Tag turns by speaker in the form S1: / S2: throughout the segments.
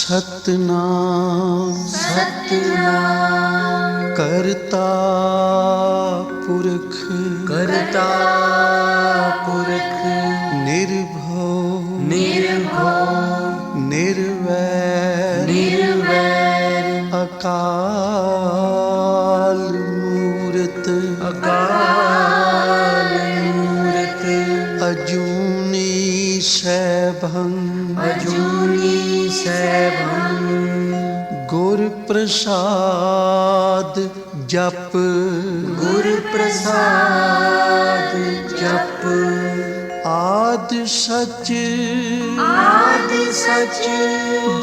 S1: सतनाम सतनाम करता पुरख निर्भव निर्वैर अकाल मूरत अजूनी सैभं गुर प्रसाद जप आद सच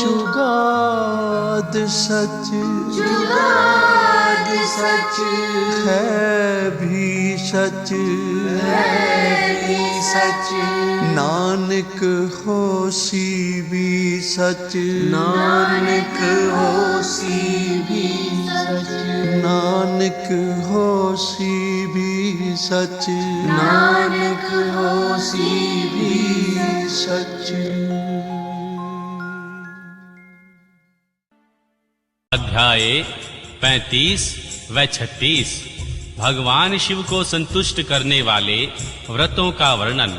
S1: जुगाद सच है भी सच नानक होसी भी सच नानक होसी भी सच।
S2: अध्याय 35 व 36 भगवान शिव को संतुष्ट करने वाले व्रतों का वर्णन,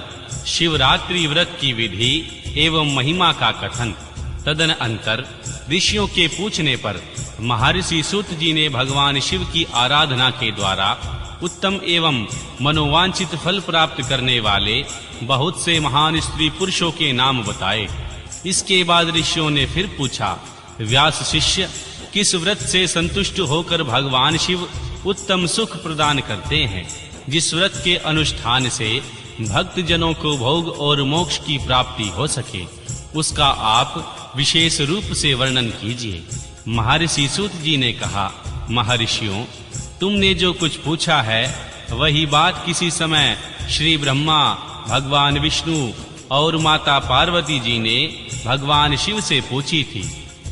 S2: शिवरात्रि व्रत की विधि एवं महिमा का कथन। तदनंतर ऋषियों के पूछने पर महर्षि सूत जी ने भगवान शिव की आराधना के द्वारा उत्तम एवं मनोवांछित फल प्राप्त करने वाले बहुत से महान स्त्री पुरुषों के नाम बताए। इसके बाद ऋषियों ने फिर पूछा, व्यास शिष्य, किस व्रत से संतुष्ट होकर भगवान शिव उत्तम सुख प्रदान करते हैं? जिस व्रत के अनुष्ठान से भक्त जनों को भोग और मोक्ष की प्राप्ति हो सके, उसका आप विशेष रूप से वर्णन कीजिए। महर्षि सूत जी ने कहा, महर्षियों, तुमने जो कुछ पूछा है वही बात किसी समय श्री ब्रह्मा, भगवान विष्णु और माता पार्वती जी ने भगवान शिव से पूछी थी।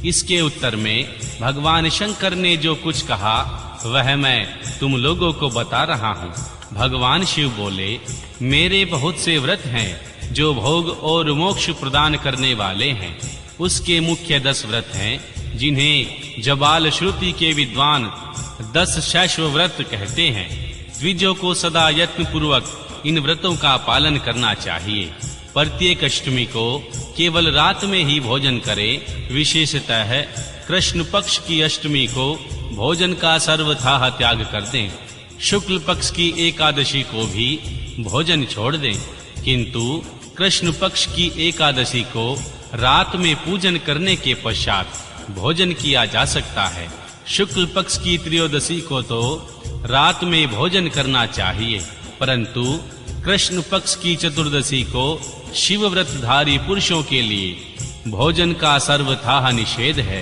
S2: इसके उत्तर में भगवान शंकर ने जो कुछ कहा वह मैं तुम लोगों को बता रहा हूँ। भगवान शिव बोले, मेरे बहुत से व्रत हैं जो भोग और मोक्ष प्रदान करने वाले हैं। उसके मुख्य 10 व्रत हैं जिन्हें जबाल श्रुति के विद्वान 10 शैशव व्रत कहते हैं। द्विजों को सदा यत्न पूर्वक इन व्रतों का पालन करना चाहिए। प्रत्येक अष्टमी को केवल रात में ही भोजन करें। विशेषतः कृष्ण पक्ष की अष्टमी को भोजन का सर्वथा त्याग कर दें। शुक्ल पक्ष की एकादशी को भी भोजन छोड़ दें, किंतु कृष्ण पक्ष की एकादशी को रात में पूजन करने के पश्चात भोजन किया जा सकता है। शुक्ल पक्ष की त्रयोदशी को तो रात में भोजन करना चाहिए, परंतु कृष्ण पक्ष की चतुर्दशी को शिव व्रतधारी पुरुषों के लिए भोजन का सर्वथा निषेध है।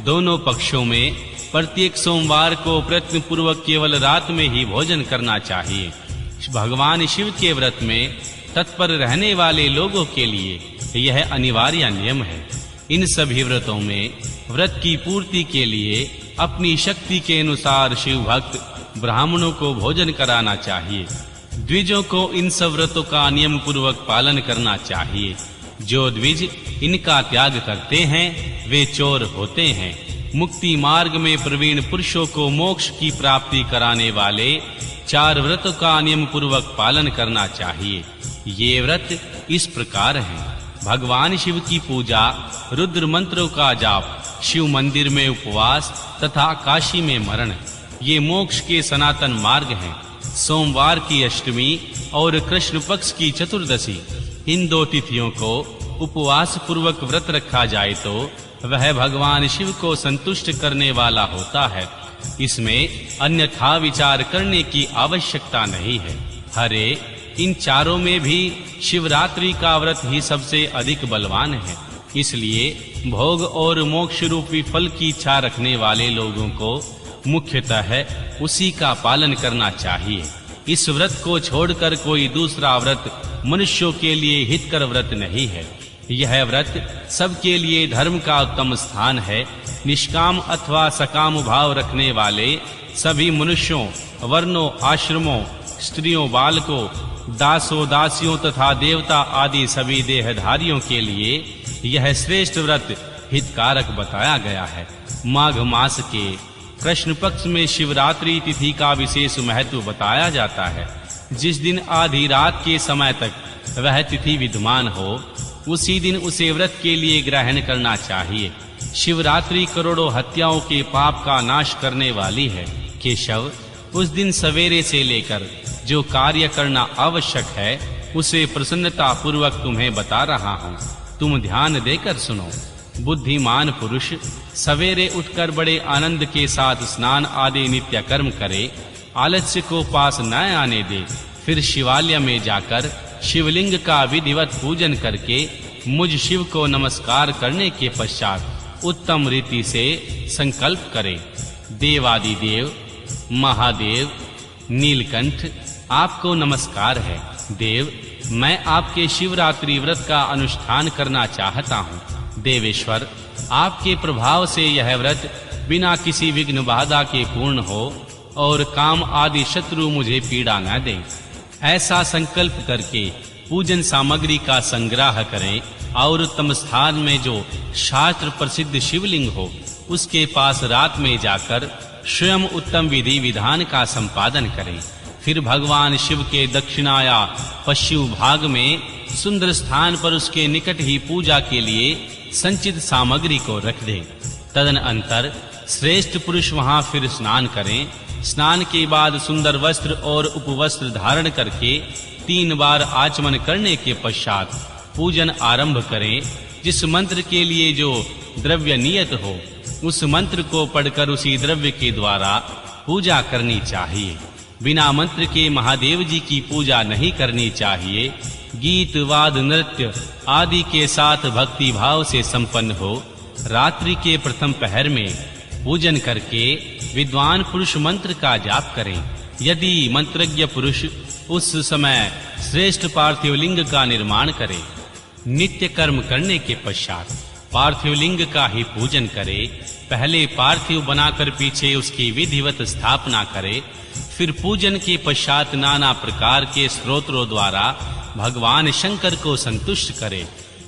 S2: दोनों पक्षों में प्रत्येक सोमवार को प्रयत्न पूर्वक केवल रात में ही भोजन करना चाहिए। भगवान शिव के व्रत में तत्पर रहने वाले लोगों के लिए यह अनिवार्य नियम है। इन सभी व्रतों में व्रत की पूर्ति के लिए अपनी शक्ति के अनुसार शिव भक्त ब्राह्मणों को भोजन कराना चाहिए। द्विजों को इन सब व्रतों का नियम पूर्वक पालन करना चाहिए। जो द्विज इनका त्याग करते हैं वे चोर होते हैं। मुक्ति मार्ग में प्रवीण पुरुषों को मोक्ष की प्राप्ति कराने वाले 4 व्रतों का नियम पूर्वक पालन करना चाहिए। ये व्रत इस प्रकार हैं: भगवान शिव की पूजा, रुद्र मंत्रों का जाप, शिव मंदिर में उपवास तथा काशी में मरण, ये मोक्ष के सनातन मार्ग हैं। सोमवार की अष्टमी और कृष्ण पक्ष की चतुर्दशी, इन 2 तिथियों को उपवास पूर्वक व्रत रखा जाए तो वह भगवान शिव को संतुष्ट करने वाला होता है। इसमें अन्यथा विचार करने की आवश्यकता नहीं है। हरे, इन 4 में भी शिवरात्रि का व्रत ही सबसे अधिक बलवान है। इसलिए भोग और मोक्ष रूपी फल की इच्छा रखने वाले लोगों को मुख्यतः उसी का पालन करना चाहिए। इस व्रत को छोड़कर कोई दूसरा व्रत मनुष्यों के लिए हितकर व्रत नहीं है। यह व्रत सबके लिए धर्म का उत्तम स्थान है। निष्काम अथवा सकाम भाव रखने वाले सभी मनुष्यों, वर्णों, आश्रमों, स्त्रियों, बालकों, दासों, दासियों तथा देवता आदि सभी देहधारियों के लिए यह श्रेष्ठ व्रत हितकारक बताया गया है। माघ मास के कृष्ण पक्ष में शिवरात्रि तिथि का विशेष महत्व बताया जाता है। जिस दिन आधी रात के समय तक वह तिथि विद्यमान हो, उसी दिन उसे व्रत के लिए ग्रहण करना चाहिए। शिवरात्रि करोड़ों हत्याओं के पाप का नाश करने वाली है। केशव, उस दिन सवेरे से लेकर जो कार्य करना आवश्यक है उसे प्रसन्नता पूर्वक तुम्हें बता रहा हूँ, तुम ध्यान देकर सुनो। बुद्धिमान पुरुष सवेरे उठकर बड़े आनंद के साथ स्नान आदि नित्य कर्म करे, आलस्य को पास न आने दे। फिर शिवालय में जाकर शिवलिंग का विधिवत पूजन करके मुझ शिव को नमस्कार करने के पश्चात उत्तम रीति से संकल्प करे। देवादिदेव, महादेव, नीलकंठ, आपको नमस्कार है। देव, मैं आपके शिवरात्रि व्रत का अनुष्ठान करना चाहता हूँ। देवेश्वर, आपके प्रभाव से यह व्रत बिना किसी विघ्न बाधा के पूर्ण हो और काम आदि शत्रु मुझे पीड़ा न दे। ऐसा संकल्प करके पूजन सामग्री का संग्रह करें और उत्तम स्थान में जो शास्त्र प्रसिद्ध शिवलिंग हो उसके पास रात में जाकर स्वयं उत्तम विधि विधान का संपादन करें। फिर भगवान शिव के दक्षिणाया पश्चिम भाग में सुंदर स्थान पर उसके निकट ही पूजा के लिए संचित सामग्री को रख दे। तदनंतर श्रेष्ठ पुरुष वहां फिर स्नान करें। स्नान के बाद सुंदर वस्त्र और उपवस्त्र धारण करके 3 बार आचमन करने के पश्चात पूजन आरंभ करें। जिस मंत्र के लिए जो द्रव्य नियत हो उस मंत्र को पढ़कर उसी द्रव्य के द्वारा पूजा करनी चाहिए। बिना मंत्र के महादेव जी की पूजा नहीं करनी चाहिए। गीत, वाद, नृत्य आदि के साथ भक्ति भाव से संपन्न हो। रात्रि के प्रथम पहर में पूजन करके विद्वान पुरुष मंत्र का जाप करें। यदि मंत्रज्ञ पुरुष उस समय श्रेष्ठ पार्थिव लिंग का निर्माण करे, नित्य कर्म करने के पश्चात पार्थिव लिंग का ही पूजन करे। पहले पार्थिव बनाकर पीछे उसकी विधिवत स्थापना करे। फिर पूजन के पश्चात नाना प्रकार के स्तोत्रों द्वारा भगवान शंकर को संतुष्ट करे।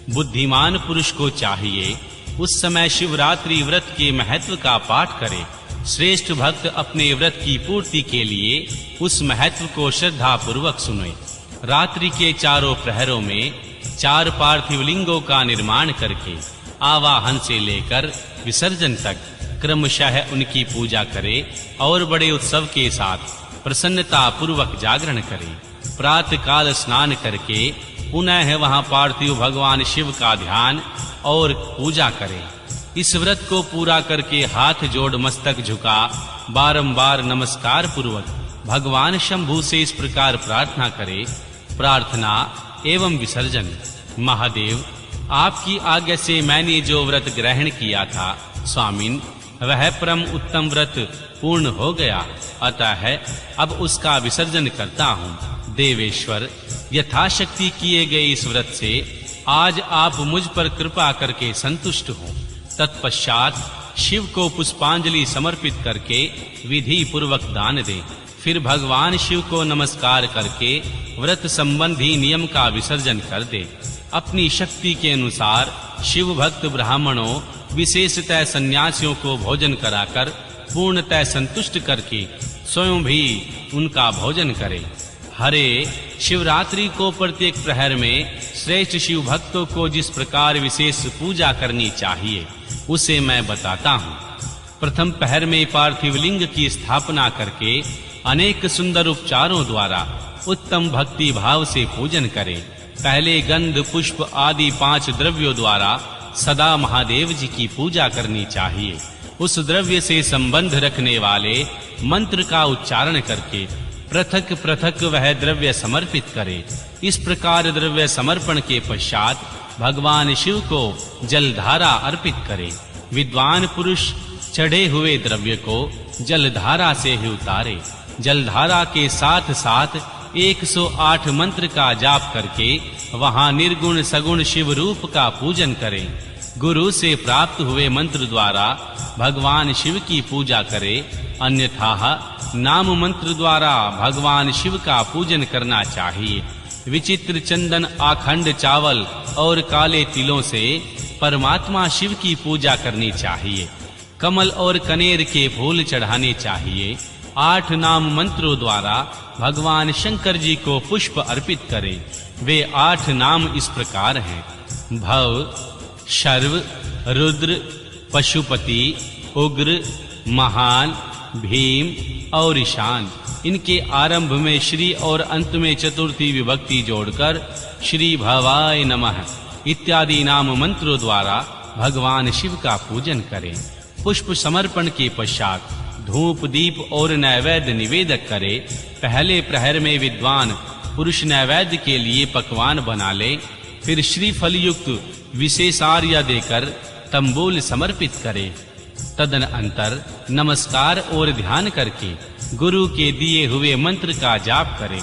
S2: बुद्धिमान पुरुष को चाहिए उस समय शिवरात्रि व्रत के महत्व का पाठ करे। श्रेष्ठ भक्त अपने व्रत की पूर्ति के लिए उस महत्व को श्रद्धा पूर्वक सुने। रात्रि के चारों प्रहरों में 4 पार्थिव लिंगों का निर्माण करके आवाहन से लेकर विसर्जन तक क्रमशः उनकी पूजा करे और बड़े उत्सव के साथ प्रसन्नता पूर्वक जागरण करे। प्रातः काल स्नान करके पुनः वहां पार्थिव भगवान शिव का ध्यान और पूजा करे। इस व्रत को पूरा करके हाथ जोड़ मस्तक झुका बारंबार नमस्कार पूर्वक भगवान शंभु से इस प्रकार प्रार्थना करे। प्रार्थना एवं विसर्जन। महादेव, आपकी आज्ञा से मैंने जो व्रत ग्रहण किया था स्वामिन, वह परम उत्तम व्रत पूर्ण हो गया, अतः अब उसका विसर्जन करता हूँ। देवेश्वर, यथाशक्ति किए गए इस व्रत से आज आप मुझ पर कृपा करके संतुष्ट हो। तत्पश्चात शिव को पुष्पांजलि समर्पित करके विधि पूर्वक दान दें। फिर भगवान शिव को नमस्कार करके व्रत संबंधी नियम का विसर्जन कर दे। अपनी शक्ति के अनुसार शिव भक्त ब्राह्मणों, विशेषतः सन्यासियों को भोजन कराकर पूर्णतः संतुष्ट करके स्वयं भी उनका भोजन करे। हरे, शिवरात्रि को प्रत्येक प्रहर में श्रेष्ठ शिव भक्तों को जिस प्रकार विशेष पूजा करनी चाहिए उसे मैं बताता हूँ। प्रथम पहर में पार्थिव लिंग की स्थापना करके अनेक सुंदर उपचारों द्वारा उत्तम भक्ति भाव से पूजन करें। पहले गंध, पुष्प आदि 5 द्रव्यों द्वारा सदा महादेव जी की पूजा करनी चाहिए। उस द्रव्य से संबंध रखने वाले मंत्र का उच्चारण करके पृथक पृथक वह द्रव्य समर्पित करे। इस प्रकार द्रव्य समर्पण के पश्चात भगवान शिव को जलधारा अर्पित करे। विद्वान पुरुष चढ़े हुए द्रव्य को जलधारा से ही उतारे। जलधारा के साथ साथ 108 मंत्र का जाप करके वहां निर्गुण सगुण शिव रूप का पूजन करें। गुरु से प्राप्त हुए मंत्र द्वारा भगवान शिव की पूजा करें, अन्यथा नाम मंत्र द्वारा भगवान शिव का पूजन करना चाहिए। विचित्र चंदन, आखंड चावल और काले तिलों से परमात्मा शिव की पूजा करनी चाहिए। कमल और कनेर के फूल चढ़ाने चाहिए। 8 नाम मंत्रों द्वारा भगवान शंकर जी को पुष्प अर्पित करें। वे 8 नाम इस प्रकार हैं: भव, शर्व, रुद्र, पशुपति, उग्र, महान, भीम और ईशान। इनके आरंभ में श्री और अंत में चतुर्थी विभक्ति जोड़कर श्री भवाय नमः इत्यादि नाम मंत्रों द्वारा भगवान शिव का पूजन करें। पुष्प समर्पण के पश्चात धूप, दीप और नैवेद्य निवेदक करे। पहले प्रहर में विद्वान पुरुष नैवेद्य के लिए पकवान बना ले, फिर श्रीफल युक्त विशेषार्घ्य देकर तंबूल समर्पित करे। तदनंतर नमस्कार और ध्यान करके गुरु के दिए हुए मंत्र का जाप करें।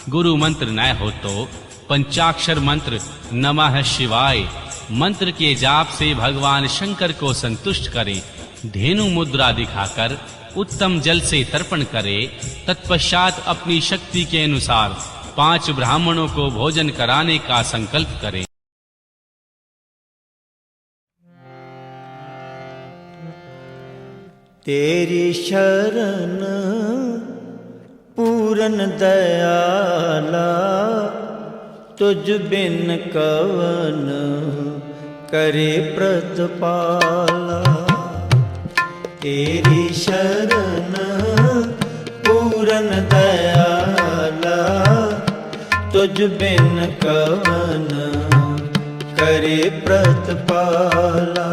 S2: गुरु मंत्र न हो तो पंचाक्षर मंत्र नमः शिवाय मंत्र के जाप से भगवान शंकर को संतुष्ट करें। धेनु मुद्रा दिखाकर उत्तम जल से तर्पण करे। तत्पश्चात अपनी शक्ति के अनुसार 5 ब्राह्मणों को भोजन कराने का संकल्प करें।
S1: तेरी शरण पूरन दयाला, तुझ बिन कवन करे प्रतिपाला। तेरी शरण पूरन दयाला, तुझ बिन कवन करे प्रतिपाला।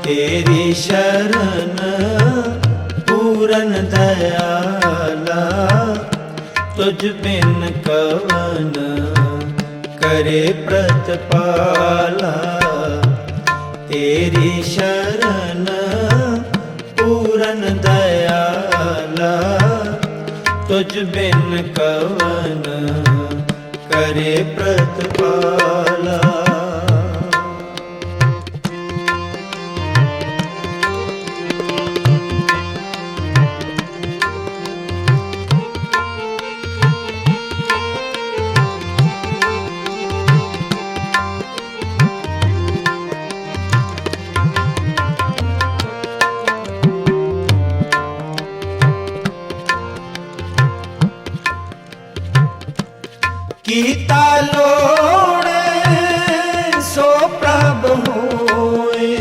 S1: तेरी शरण पूरन दयाला, तुझ बिन कवन करे प्रतिपाला। तेरी शरण पूरन दयाला, तुझ बिन कवन करे प्रतिपाला। कीता लोड़े सो प्रभ होए,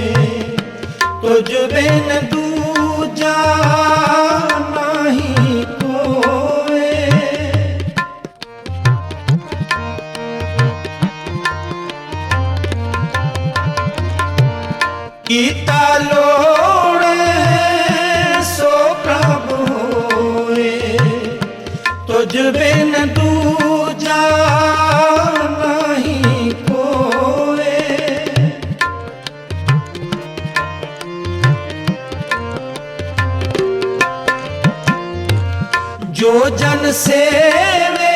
S1: तुझ बिन दूजा नहीं कोए। कीता लोड़े सो प्रभ होए, तुझ बिन दूजा नहीं कोए। जो जन सेवे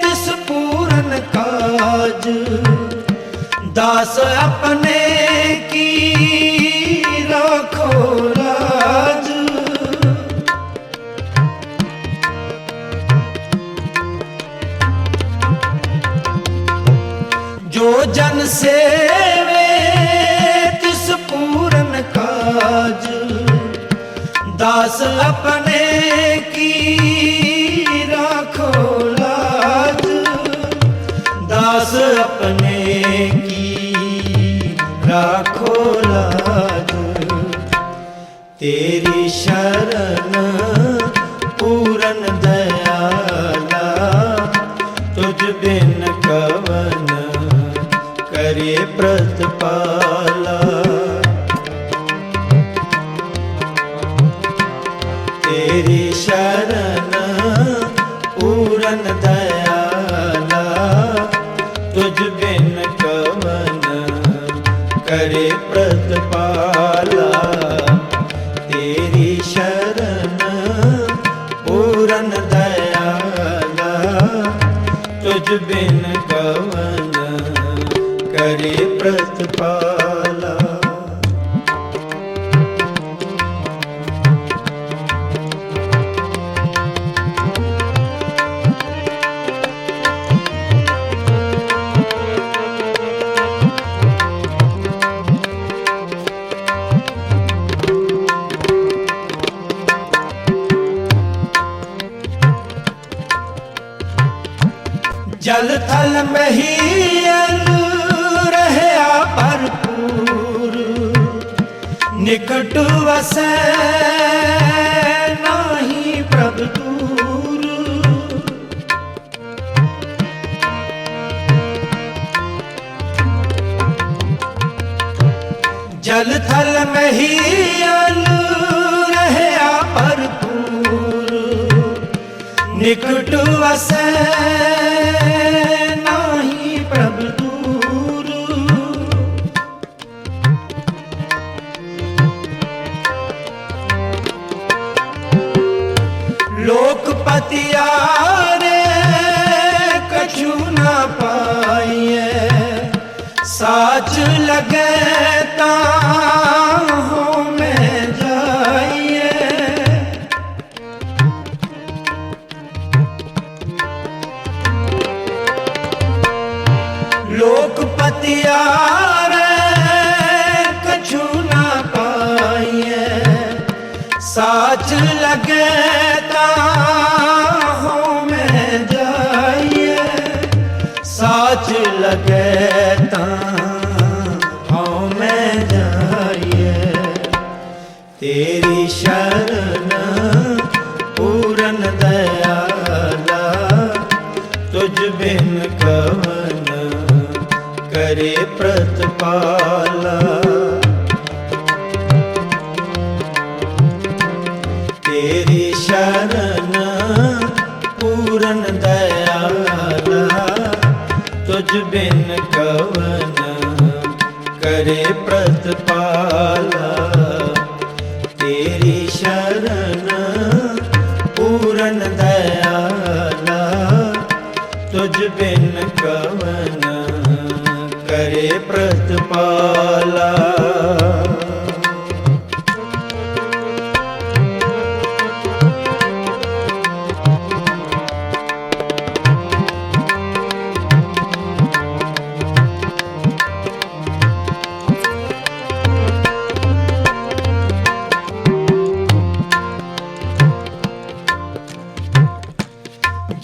S1: तिस पूरन काज, दास अपने की राखो लाज। जो जन सेवे तिस पूरन काज, दास अपने की राखो लाज। दास अपने की राखो लाज। तेरी शरण पूरन दयाला, तुझ बिन कवन करे प्रतिपाला। तेरी शरण पूरन दयाला, तुझ बिन कवन करे प्रतिपाला। बिन कवन करे प्रतिपाला। जल थल महीयल रहया भरपूर, निकट वसै नाही प्रभ दूर। जल थल महीयल रहया भरपूर, निकट वसै नाही प्रभ दूर। लोकपति आरे कछु न पाइए, साच लगे ताहों में जाइए। लोकपति आरे कछु न पाइए, साच लगे ताहों में जाइए। साच लगे ताहों में जाइए। तेरी शरण पूरन दयाला, तुझ बिन कवन करे प्रतिपाला। तेरी शरण पूरन दयाला, तुझ बिन कवन करे प्रतिपाला। तेरी शरण पूरन दयाला, तुझ बिन कवन करे प्रतिपाला।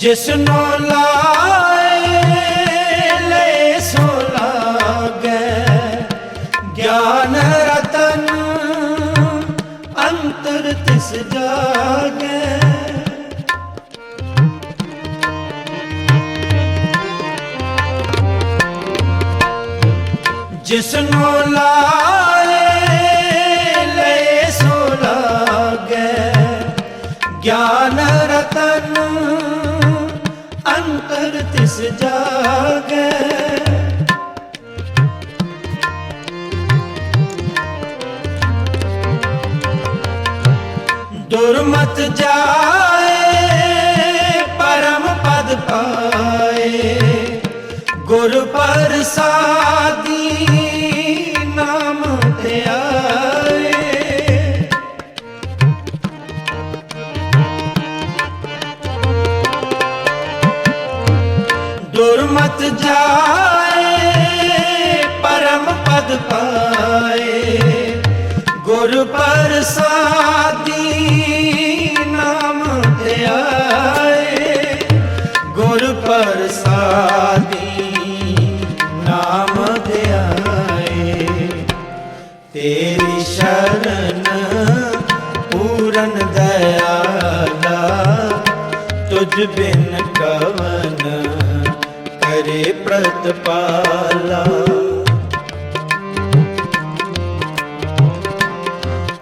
S1: जिसनो लाए ले सो लागे, ज्ञान रतन अंतर तिस जागे। जिसनो लाए ले सो लागे, ज्ञान रतन अंतर तिस जागे। दुर्मत जाए परम पद पाए, गुरु प्रसादी नाम ते आए। दुर्मत जाए परम पद पाए, गुरु प्रसादी नाम ते आए। गुरु प्रसादी नाम ते आए। तेरी शरण पूरन दयाला, तुझ बिन कवन करे प्रतिपाला।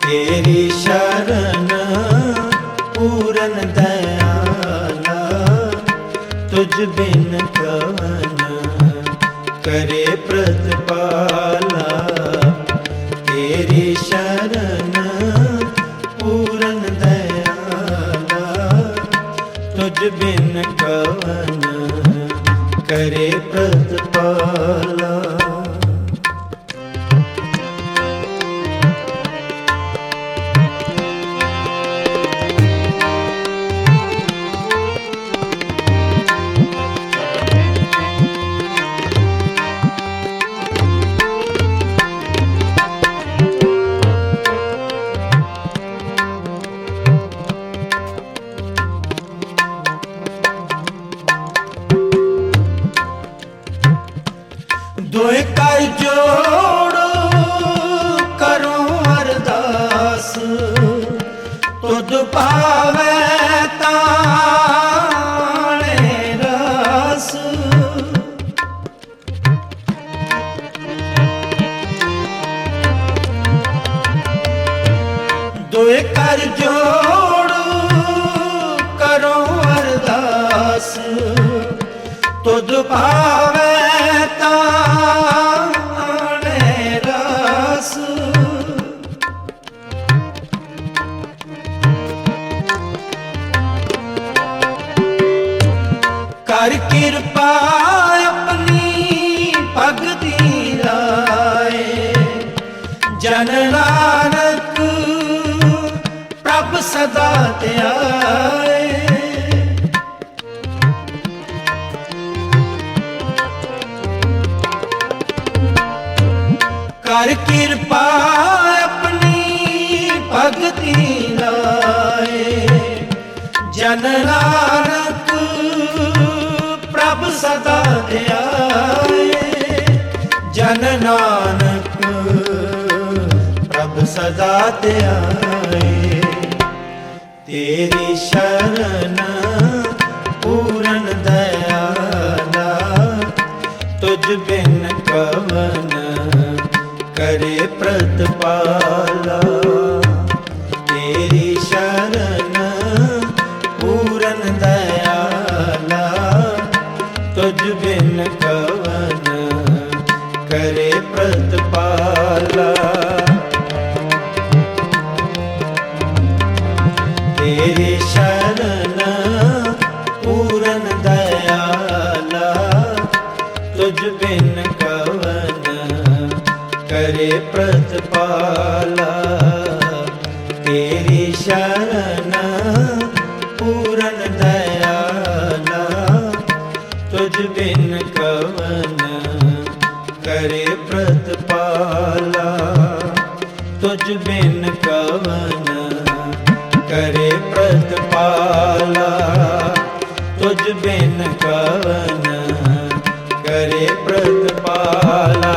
S1: तेरी शरण पूरन दयाला, तुझ बिन कवन करे प्रतिपाला। तेरी शरण पूरन दयाला, तुझ बिन कवन करे प्रतिपाला। दोए कर जोड़ो करो अरदास, तुद पावे ताणे रस। दोए कर जोड़ो करो अरदास, तुद पावे ताणे रस। कर कृपा अपनी भगति लाए, जन नानक प्रभ सदा ध्याए। कर कृपा अपनी भगति लाए, जन नानक प्रभ सदा ध्याए। जन नानक प्रभ सदा ध्याए। तेरी शरण पूरन दयाला, तुझ बिन कवन करे प्रतिपाला। तेरी शरण पूरन दयाला, तुझ बिन कवन करे प्रतिपाला। तेरी शरण पूरन दयाला, तुझ बिन कवन करे प्रतिपाला। तेरी शरण पूरन दयाला, तुझ बिन कवन करे प्रतिपाला। तुझ बिन कवन करे प्रतिपाला। तुझ बिन कवन करे प्रतिपाला।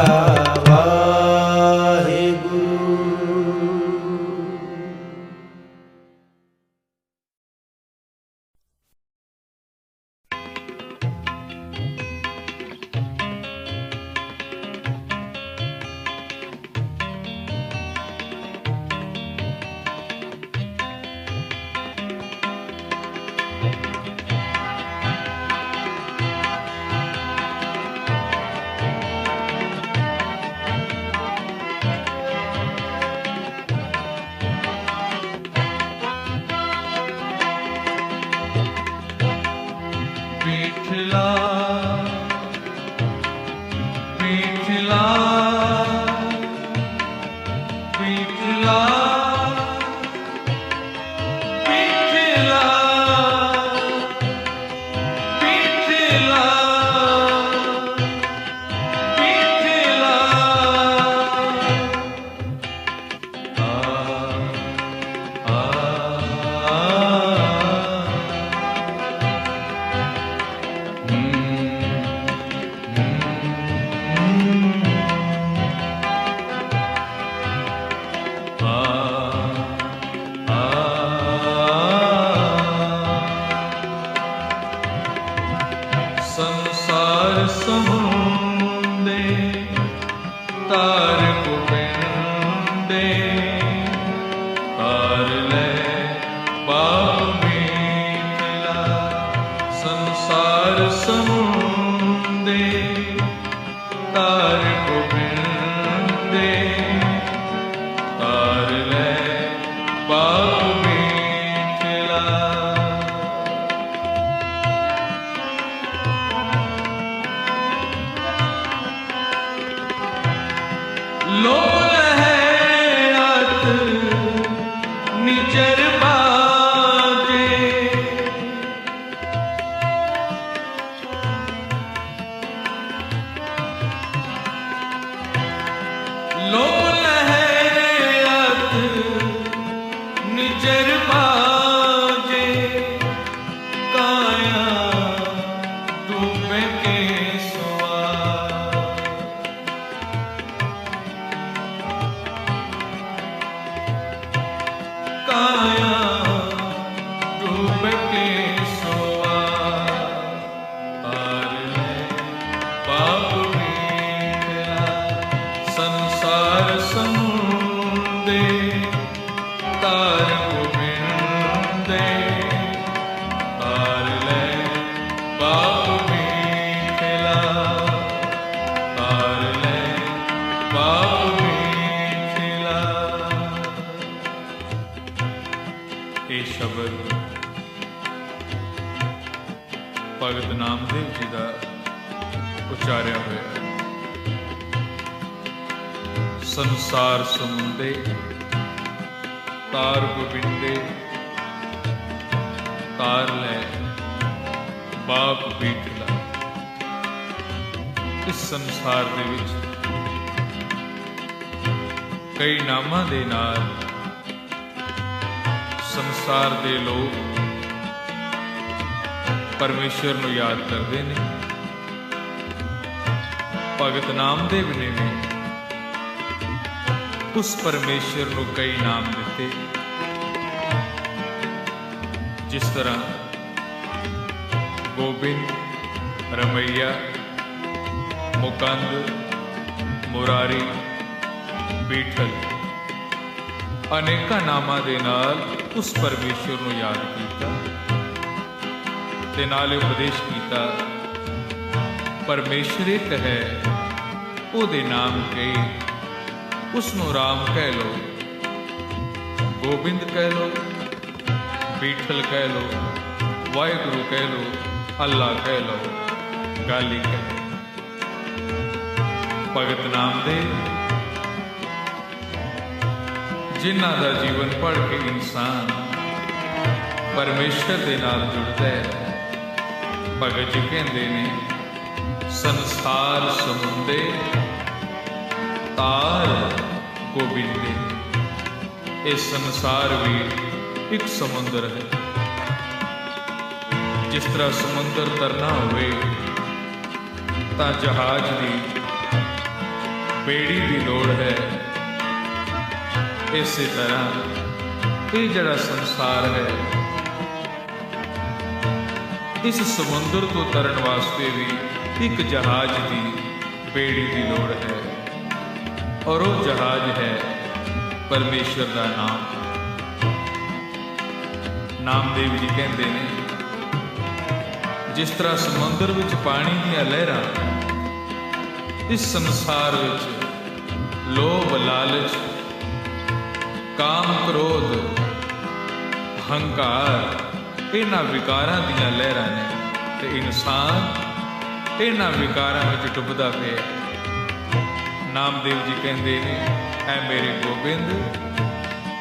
S3: ਭਗਤ ਨਾਮਦੇਵ ਜੀ ਦਾ ਉਚਾਰਿਆ ਹੋਇਆ ਹੈ। ਸੰਸਾਰ ਸਮੁੰਦੇ ਤਾਰ ਗੋਬਿੰਦੇ, ਤਾਰ ਲੈ ਬਾਪ ਬੀਠਲਾ। ਇਸ ਸੰਸਾਰ ਦੇ ਵਿੱਚ ਕਈ ਨਾਮਾਂ ਦੇ ਨਾਲ ਸੰਸਾਰ ਦੇ ਲੋਕ ਪਰਮੇਸ਼ਰ ਨੂੰ ਯਾਦ ਕਰਦੇ ਨੇ। ਭਗਤ ਨਾਮਦੇਵ ਨੇ ਵੀ ਉਸ ਪਰਮੇਸ਼ਰ ਨੂੰ ਕਈ ਨਾਮ ਦਿੱਤੇ, ਜਿਸ ਤਰ੍ਹਾਂ ਗੋਬਿੰਦ, ਰਮਈਆ, ਮੁਕੰਦ, ਮੁਰਾਰੀ, ਬੀਠਲ, ਅਨੇਕਾਂ ਨਾਮਾਂ ਦੇ ਨਾਲ ਉਸ ਪਰਮੇਸ਼ਰ ਨੂੰ ਯਾਦ ਕੀਤਾ ਤੇ ਨਾਲੇ ਉਪਦੇਸ਼ ਕੀਤਾ ਪਰਮੇਸ਼ਰ ਇੱਕ ਹੈ, ਉਹਦੇ ਨਾਮ ਕਈ, ਉਸ ਨੂੰ ਰਾਮ ਕਹਿ ਲੋ, ਗੋਬਿੰਦ ਕਹਿ ਲੋ, ਬੀਠਲ ਕਹਿ ਲੋ, ਵਾਹਿਗੁਰੂ ਕਹਿ ਲੋ, ਅੱਲਾ ਕਹਿ ਲੋ, ਗਾਲੀ ਕਹਿ ਲੋ। ਭਗਤ ਨਾਮਦੇਵ ਜਿਨ੍ਹਾਂ ਦਾ ਜੀਵਨ ਪੜ੍ਹ ਕੇ ਇਨਸਾਨ ਪਰਮੇਸ਼ਰ ਦੇ ਨਾਲ ਜੁੜਦਾ ਹੈ, ਭਗਤ ਜੀ ਕਹਿੰਦੇ ਨੇ ਸੰਸਾਰ ਸਮੁੰਦੇ ਤਾਰ ਗੋਬਿੰਦੇ। ਇਹ ਸੰਸਾਰ ਵੀ ਇੱਕ ਸਮੁੰਦਰ ਹੈ। ਜਿਸ ਤਰ੍ਹਾਂ ਸਮੁੰਦਰ ਤਰਨਾ ਹੋਵੇ ਤਾਂ ਜਹਾਜ਼ ਦੀ ਬੇੜੀ ਦੀ ਲੋੜ ਹੈ, ਇਸੇ ਤਰ੍ਹਾਂ ਇਹ ਜਿਹੜਾ ਸੰਸਾਰ ਹੈ, ਇਸ ਸਮੁੰਦਰ ਤੋਂ ਤਰਨ ਵਾਸਤੇ ਵੀ ਇੱਕ ਜਹਾਜ਼ ਦੀ ਬੇੜੀ ਦੀ ਲੋੜ ਹੈ, ਔਰ ਉਹ ਜਹਾਜ਼ ਹੈ ਪਰਮੇਸ਼ਰ ਦਾ ਨਾਮ। ਨਾਮਦੇਵ ਜੀ ਕਹਿੰਦੇ ਨੇ ਜਿਸ ਤਰ੍ਹਾਂ ਸਮੁੰਦਰ ਵਿੱਚ ਪਾਣੀ ਦੀਆਂ ਲਹਿਰਾਂ, ਇਸ ਸੰਸਾਰ ਵਿੱਚ ਲੋਭ, ਲਾਲਚ, ਕਾਮ, ਕ੍ਰੋਧ, ਹੰਕਾਰ, ਇਹਨਾਂ ਵਿਕਾਰਾਂ ਦੀਆਂ ਲਹਿਰਾਂ ਨੇ ਤੇ ਇਨਸਾਨ ਇਹਨਾਂ ਵਿਕਾਰਾਂ ਵਿੱਚ ਡੁੱਬਦਾ ਪਿਆ। ਨਾਮਦੇਵ ਜੀ ਕਹਿੰਦੇ ਨੇ ਐ ਮੇਰੇ ਗੋਬਿੰਦ,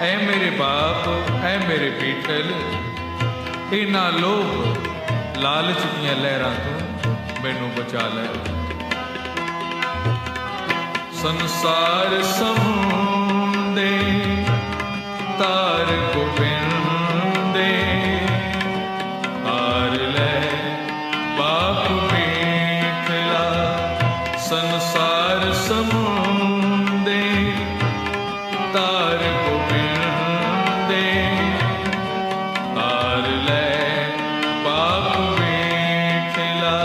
S3: ਐ ਮੇਰੇ ਬਾਪ, ਐ ਮੇਰੇ ਬੀਠਲ, ਇਹਨਾਂ ਲੋਭ ਲਾਲਚ ਦੀਆਂ ਲਹਿਰਾਂ ਤੋਂ ਮੈਨੂੰ ਬਚਾ ਲੈ। ਸੰਸਾਰ ਸਮੁੰਦੇ ਤਾਰ ਗੋਬਿੰਦੇ, ਤਾਰ ਲੈ ਬਾਪ ਬੀਠਲਾ। ਸੰਸਾਰ ਸਮੁੰਦੇ ਤਾਰ ਗੋਬਿੰਦੇ, ਤਾਰ ਲੈ ਬਾਪ ਬੀਠਲਾ।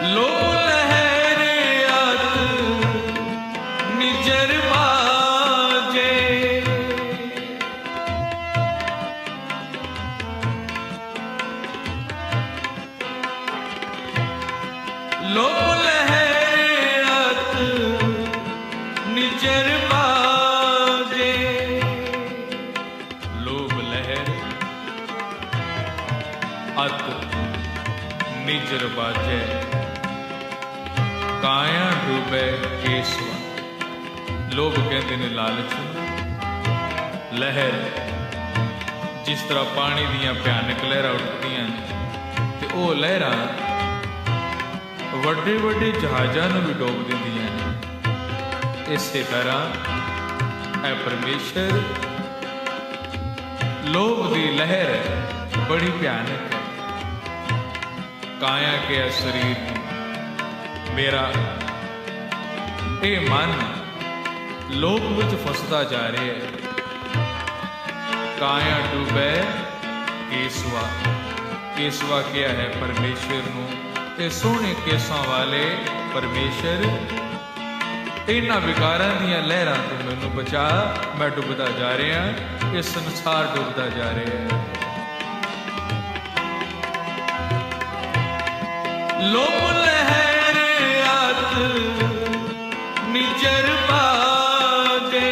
S3: ਲੋ ਲਹਿਰੇ ਅਤ ਨਿਜਰ ਬਾਜੇ, ਲੋ ਲਹਿਰੇ ਅਤ ਨਿਜਰ ਬਾਜੇ। ਲੋਭ ਲਹਿਰ ਅਤ ਨਿਜਰ ਬਾਜੇ, ਕਾਇਆ ਡੁਬੈ ਕੇਸਵਾ। ਲੋਭ ਕਹਿੰਦੇ ਨੇ ਲਾਲਚ ਨੂੰ। ਲਹਿਰ ਜਿਸ ਤਰ੍ਹਾਂ ਪਾਣੀ ਦੀਆਂ ਭਿਆਨਕ ਲਹਿਰਾਂ ਉੱਠਦੀਆਂ ਨੇ ਤੇ ਉਹ ਲਹਿਰਾਂ ਵੱਡੇ ਵੱਡੇ ਜਹਾਜ਼ਾਂ ਨੂੰ ਵੀ ਡੋਬ ਦਿੰਦੀਆਂ ਨੇ। ਇਸੇ ਤਰ੍ਹਾਂ ਇਹ ਪਰਮੇਸ਼ਰ ਲੋਭ ਦੀ ਲਹਿਰ ਬੜੀ ਭਿਆਨਕ ਹੈ। ਕਾਇਆ ਕੇ ਸਰੀਰ ਨੂੰ, ਮੇਰਾ ਇਹ ਮਨ ਲੋਭ ਵਿੱਚ ਫਸਦਾ ਜਾ ਰਿਹਾ ਹੈ। ਕਾਇਆ ਡੁਬੈ ਕੇਸਵਾ। ਕੇਸਵਾ ਕਿਹਾ ਹੈ ਪਰਮੇਸ਼ਰ ਨੂੰ, ਤੇ ਸੋਹਣੇ ਕੇਸਾਂ ਵਾਲੇ ਪਰਮੇਸ਼ਰ, ਇਹਨਾਂ ਵਿਕਾਰਾਂ ਦੀਆਂ ਲਹਿਰਾਂ ਤੋਂ ਮੈਨੂੰ ਬਚਾ। ਮੈਂ ਡੁੱਬਦਾ ਜਾ ਰਿਹਾ, ਇਹ ਸੰਸਾਰ ਡੁੱਬਦਾ ਜਾ ਰਿਹਾ ਹੈ। ਲੋਭ ਲਹਿਰ ਅਤ ਨਿਜਰ ਬਾਜੇ,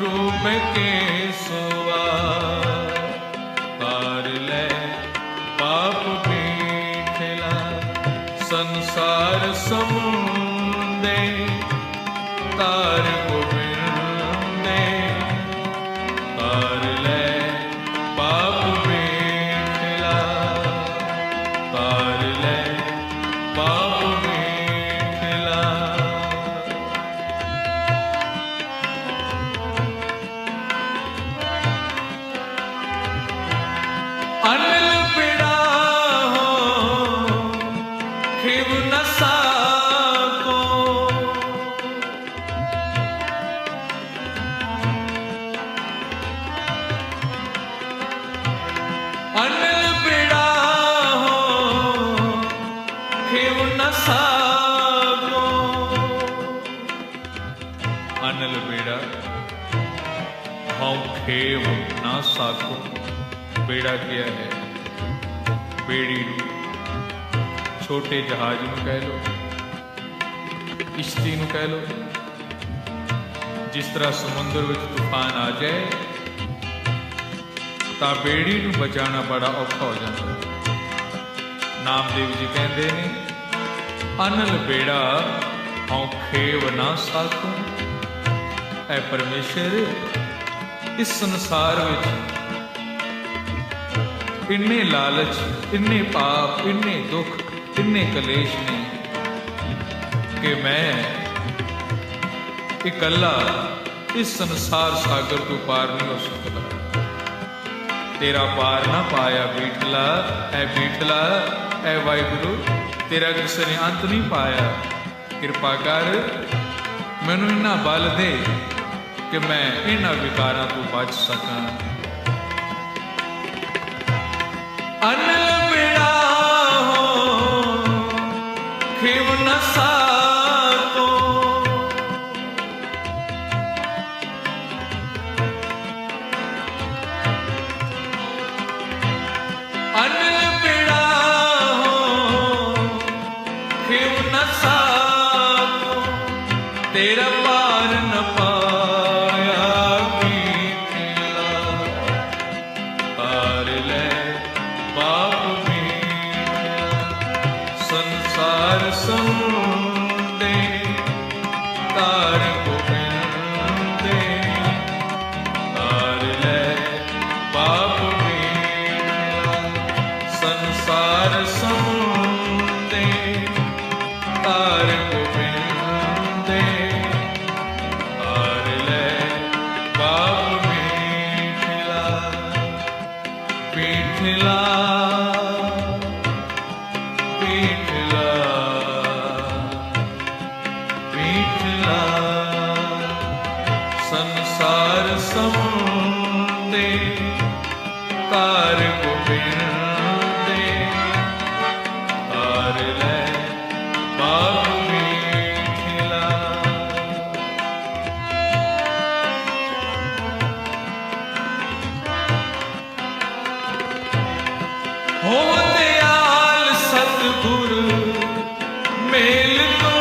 S3: डूब के सुआ तार ले पाप बीठला संसार समुंदे तार गोविंदे तार ले पाप बीठला तार ले पाप बीठला अनिल पिड़ा हो खिव न साको अनिल पिड़ा हो खिव न साको अनिल बेड़ा हम खेव ना साको बेड़ा क्या है बेड़ी नूं छोटे जहाज नूं कह लो किश्ती नूं कह लो जिस तरह समुद्र विच तूफान आ जाए तां बेड़ी नूं बचाना बड़ा औखा हो जाता है। नामदेव जी कहते ने अनल बेड़ा हूँ खेव ना साकूं ऐ परमेश्वर इस संसार विच इन्ने लालच इन्ने पाप इन्ने दुख इन्ने कलेश ने कि मैं इकल्ला इस संसार सागर तो पार नहीं हो सकता। तेरा पार ना पाया बीठला ऐ वाहिगुरु तेरा किसी ने अंत नहीं पाया। कृपा कर मैनू इन्ना बल दे कि मैं इन्हां विकारां तो बच सकां। अनिल बेड़ा हो खिव न साको अनिल बेड़ा हो खिव न साको तेरा पार न पाया बीठला तार ले पाप बीठला संसार समुंदे तार गोविंदे तार ले पाप बीठला संसार समुंदे तार गोविंदे तार ले पाप बीठला बीठला बीठला बीठला संसार समुंदे तार गोविंदे तार ले पाप बीठला। हो दयाल सतगुर मेल तो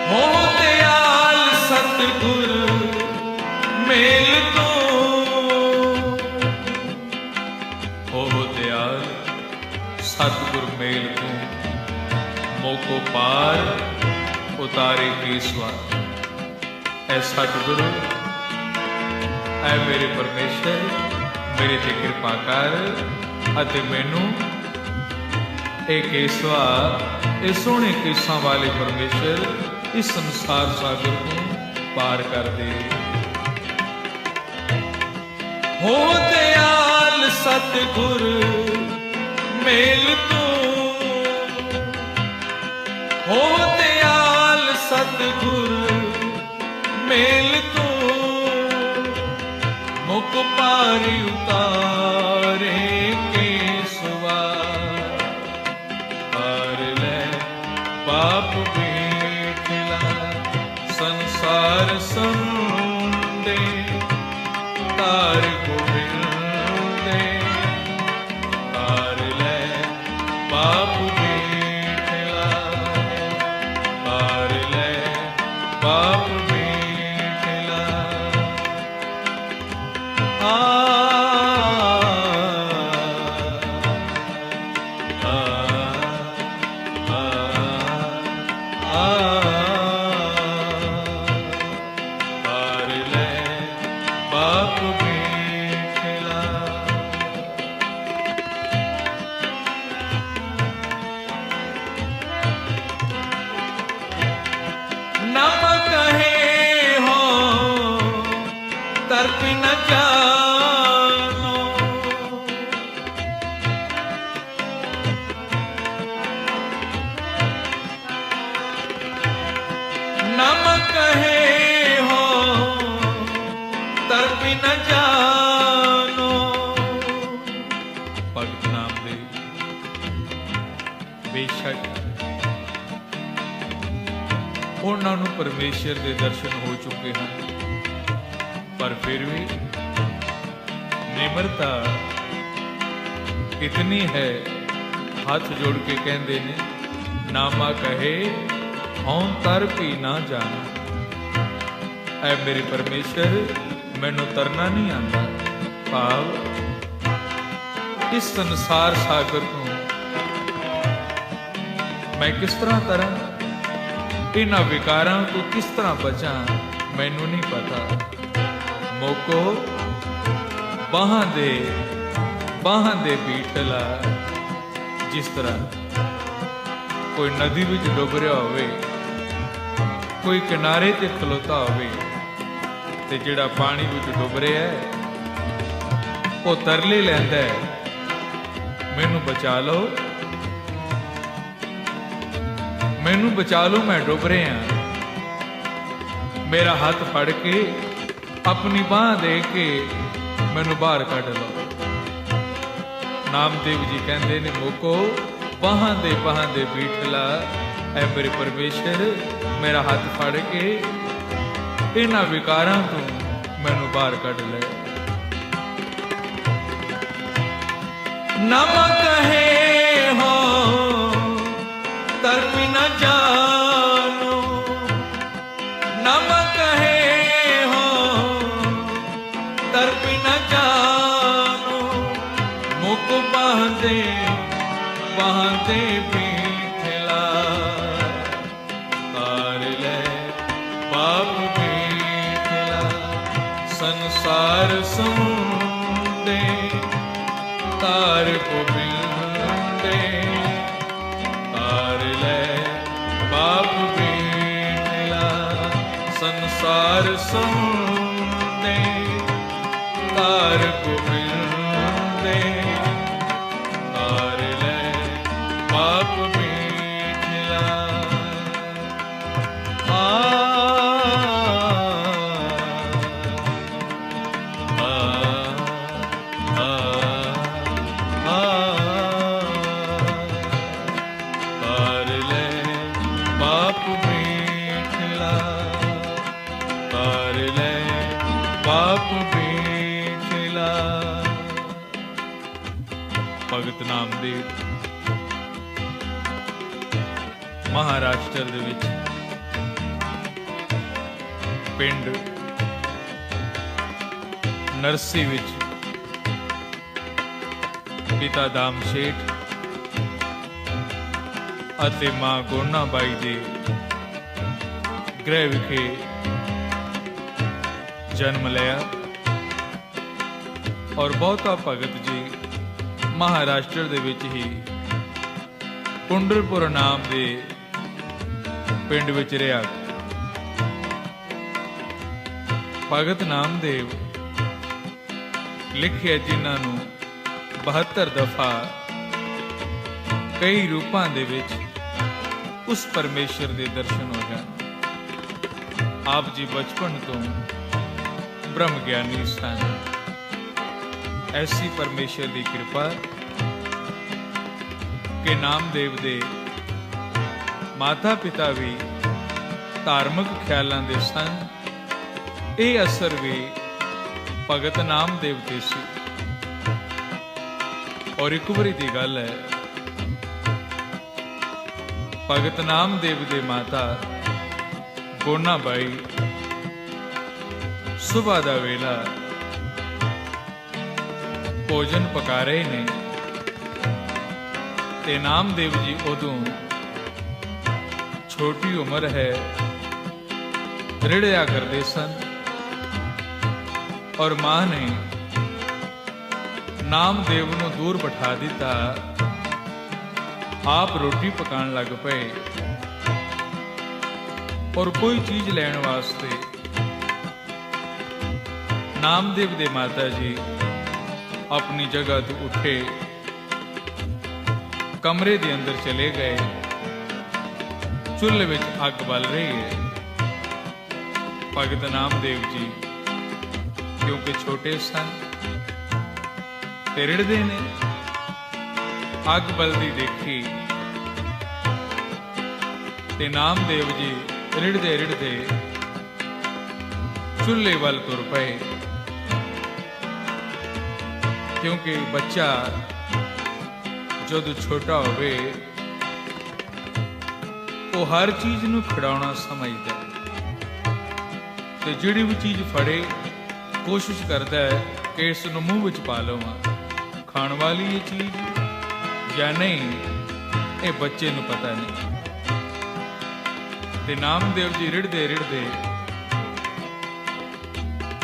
S3: हो दयाल सतगुर मेल तो हो दयाल सतगुर मेल तू मोको पार उतारे केसवा। ऐ सतगुरु ऐ मेरे परमेश्वर मेरे ते कृपा कर अते मैनू ए केसवा ए सोहने केसां वाले परमेश्वर इस संसार सागर को पार कर दे। हो दयाल सतगुर मेल तू हो दयाल सतगुर मेल तू मुख पारी उतारे केसवा तार ले पाप बीठला संसार समुंदे तार गोविंदे तार ਤਰਪੀ ਨ ਜਾਨੋ। ਨਮ ਕਹੇ ਹੋ ਤਰਪੀ ਨ ਜਾਨੋ। ਭਗਤ ਨਾਮ ਦੇ ਬੇਸ਼ੱਕ ਉਹਨਾਂ ਨੂੰ ਪਰਮੇਸ਼ਰ ਦੇ ਦਰਸ਼ਨ ਹੋ ਚੁੱਕੇ ਹਨ, ਪਰ ਫਿਰ ਵੀ ਨਿਮਰਤਾ ਇਤਨੀ ਹੈ, ਹੱਥ ਜੋੜ ਕੇ ਕਹਿੰਦੇ ਨੇ ਨਾਮਾ ਕਹੇ ਹਉ ਤਰ ਵੀ ਨਾ ਜਾਣਾ। ਐ ਮੇਰੇ ਪਰਮੇਸ਼ਰ ਮੈਨੂੰ ਤਰਨਾ ਨਹੀਂ ਆਉਂਦਾ। ਭਾਵ ਇਸ ਸੰਸਾਰ ਸਾਗਰ ਤੋਂ ਮੈਂ ਕਿਸ ਤਰ੍ਹਾਂ ਤਰਾਂ, ਇਹਨਾਂ ਵਿਕਾਰਾਂ ਤੋਂ ਕਿਸ ਤਰ੍ਹਾਂ ਬਚਾਂ ਮੈਨੂੰ ਨਹੀਂ ਪਤਾ। ਮੋਕੋ ਬਾਹਾਂ ਦੇ ਬੀਠਲਾ। ਜਿਸ ਤਰ੍ਹਾਂ ਕੋਈ ਨਦੀ ਵਿੱਚ ਡੁੱਬ ਰਿਹਾ ਹੋਵੇ, ਕੋਈ ਕਿਨਾਰੇ ਤੇ ਖਲੋਤਾ ਹੋਵੇ, ਤੇ ਜਿਹੜਾ ਪਾਣੀ ਵਿੱਚ ਡੁੱਬ ਰਿਹਾ ਹੈ ਉਹ ਤਰਲੇ ਲੈਂਦਾ ਹੈ, ਮੈਨੂੰ ਬਚਾ ਲਓ, ਮੈਨੂੰ ਬਚਾ ਲਓ, ਮੈਂ ਡੁੱਬ ਰਿਹਾ। ਮੇਰਾ ਹੱਥ ਫੜ ਕੇ ਆਪਣੀ ਬਾਂਹ ਦੇ ਕੇ ਮੈਨੂੰ ਬਾਹਰ ਕੱਢ ਲਓ। ਨਾਮਦੇਵ ਜੀ ਕਹਿੰਦੇ ਨੇ ਮੋਕੋ ਬਾਹਾਂ ਦੇ ਬੀਠਲਾ। ਐ ਮੇਰੇ ਪਰਮੇਸ਼ਰ ਮੇਰਾ ਹੱਥ ਫੜ ਕੇ ਇਹਨਾਂ ਵਿਕਾਰਾਂ ਤੋਂ ਮੈਨੂੰ ਬਾਹਰ ਕੱਢ ਲੈ। ਨਮ ਕਹੇ ਹੋ ਤਰਪੀ ਨ ਜਾਨੋ। ਨਮ ਕਹੇ ਹੋ ਤਰਪੀ ਨ ਜਾਨੋ। ਮੁਕ ਬਾਂਦੇ ਬੀਠਲਾ। ਤਾਰ ਲੈ ਪਾਪ ਬੀਠਲਾ। ਸੰਸਾਰ ਸਮੁੰਦੇ ਤਾਰ ਕੋ ਬਿੰਦੇ। ਤਾਰ ਲੈ ਪਾਪ ਬੀਠਲਾ। ਸੰਸਾਰ ਸਮੁੰਦੇ ਤਾਰ ਕੋ ਬਿੰਦੇ। ਤਾਰ ਲੈ ਪਾਪ ਬੀਠਲਾ। ਭਗਤ ਨਾਮਦੇਵ ਮਹਾਰਾਸ਼ਟਰ ਦੇ ਵਿੱਚ ਪਿੰਡ ਨਰਸੀ ਵਿੱਚ ਪਿਤਾ ਦਾਮ ਸ਼ੇਠ ਅਤੇ ਮਾਂ ਗੋਨਾ ਬਾਈ ਦੇ ਗ੍ਰਹਿ ਵਿਖੇ ਜਨਮ ਲਿਆ। ਔਰ ਬਹੁਤਾ ਭਗਤ ਜੀ ਮਹਾਰਾਸ਼ਟਰ ਦੇ ਵਿੱਚ ਹੀ ਪੁੰਡਰਪੁਰ ਨਾਮ ਦੇ ਪਿੰਡ ਵਿੱਚ ਰਿਹਾ। ਭਗਤ ਨਾਮਦੇਵ ਲਿਖਿਆ ਜਿਨ੍ਹਾਂ ਨੂੰ 72 ਦਫਾ ਕਈ ਰੂਪਾਂ ਦੇ ਵਿੱਚ ਉਸ ਪਰਮੇਸ਼ਰ ਦੇ ਦਰਸ਼ਨ ਹੋ ਜਾਣ। ਆਪ ਜੀ ਬਚਪਨ ਤੋਂ ਬ੍ਰਹਮ ਗਿਆਨੀ ਸਨ। ਐਸੀ ਪਰਮੇਸ਼ਰ ਦੀ ਕਿਰਪਾ ਕਿ ਨਾਮਦੇਵ ਦੇ ਮਾਤਾ ਪਿਤਾ ਵੀ ਧਾਰਮਿਕ ਖਿਆਲਾਂ ਦੇ ਸਨ। ਇਹ ਅਸਰ ਵੀ ਭਗਤ ਨਾਮਦੇਵ ਤੇ ਸੀ। ਔਰ ਇੱਕ ਵਾਰੀ ਦੀ ਗੱਲ ਹੈ, ਭਗਤ ਨਾਮਦੇਵ ਦੇ ਮਾਤਾ ਗੋਨਾ ਬਾਈ ਸੁਬਾਹ ਦਾ ਵੇਲਾ ਭੋਜਨ ਪਕਾ ਰਹੇ ਨੇ ਤੇ ਨਾਮਦੇਵ ਜੀ ਉਦੋਂ ਛੋਟੀ ਉਮਰ ਹੈ, ਰਿੜਿਆ ਕਰਦੇ ਸਨ। ਔਰ ਮਾਂ ਨੇ ਨਾਮਦੇਵ ਨੂੰ ਦੂਰ ਬਿਠਾ ਦਿੱਤਾ। ਆਪ ਰੋਟੀ ਪਕਾਉਣ ਲੱਗ ਪਏ ਔਰ ਕੋਈ ਚੀਜ਼ ਲੈਣ ਵਾਸਤੇ ਨਾਮਦੇਵ ਦੇ ਮਾਤਾ ਜੀ ਆਪਣੀ ਜਗ੍ਹਾ ਤੋਂ ਉੱਠੇ, ਕਮਰੇ ਦੇ ਅੰਦਰ ਚਲੇ ਗਏ। ਚੁੱਲ੍ਹੇ ਵਿੱਚ ਅੱਗ ਬਲ ਰਹੀ ਹੈ। ਭਗਤ ਨਾਮਦੇਵ ਜੀ ਕਿਉਂਕਿ ਛੋਟੇ ਸਨ ਤੇ ਰਿੜਦੇ ਨੇ, ਅੱਗ ਬਲਦੀ ਦੇਖੀ ਤੇ ਨਾਮਦੇਵ ਜੀ ਰਿੜਦੇ ਰਿੜਦੇ ਚੁੱਲ੍ਹੇ ਵੱਲ ਤੁਰ ਪਏ। ਕਿਉਂਕਿ ਬੱਚਾ ਜਦੋਂ ਛੋਟਾ ਹੋਵੇ ਉਹ ਹਰ ਚੀਜ਼ ਨੂੰ ਖਿਡਾਉਣਾ ਸਮਝਦਾ ਹੈ ਤੇ ਜਿਹੜੀ ਵੀ ਚੀਜ਼ ਫੜੇ ਕੋਸ਼ਿਸ਼ ਕਰਦਾ ਹੈ ਕਿ ਇਸ ਨੂੰ ਮੂੰਹ ਵਿੱਚ ਪਾ ਲਵਾਂ, ਖਾਣ ਵਾਲੀ ਇਹ ਚੀਜ਼ ਜਾਂ ਨਹੀਂ, ਇਹ ਬੱਚੇ ਨੂੰ ਪਤਾ ਨਹੀਂ। ਤੇ ਨਾਮਦੇਵ ਜੀ ਰਿੜਦੇ ਰਿੜਦੇ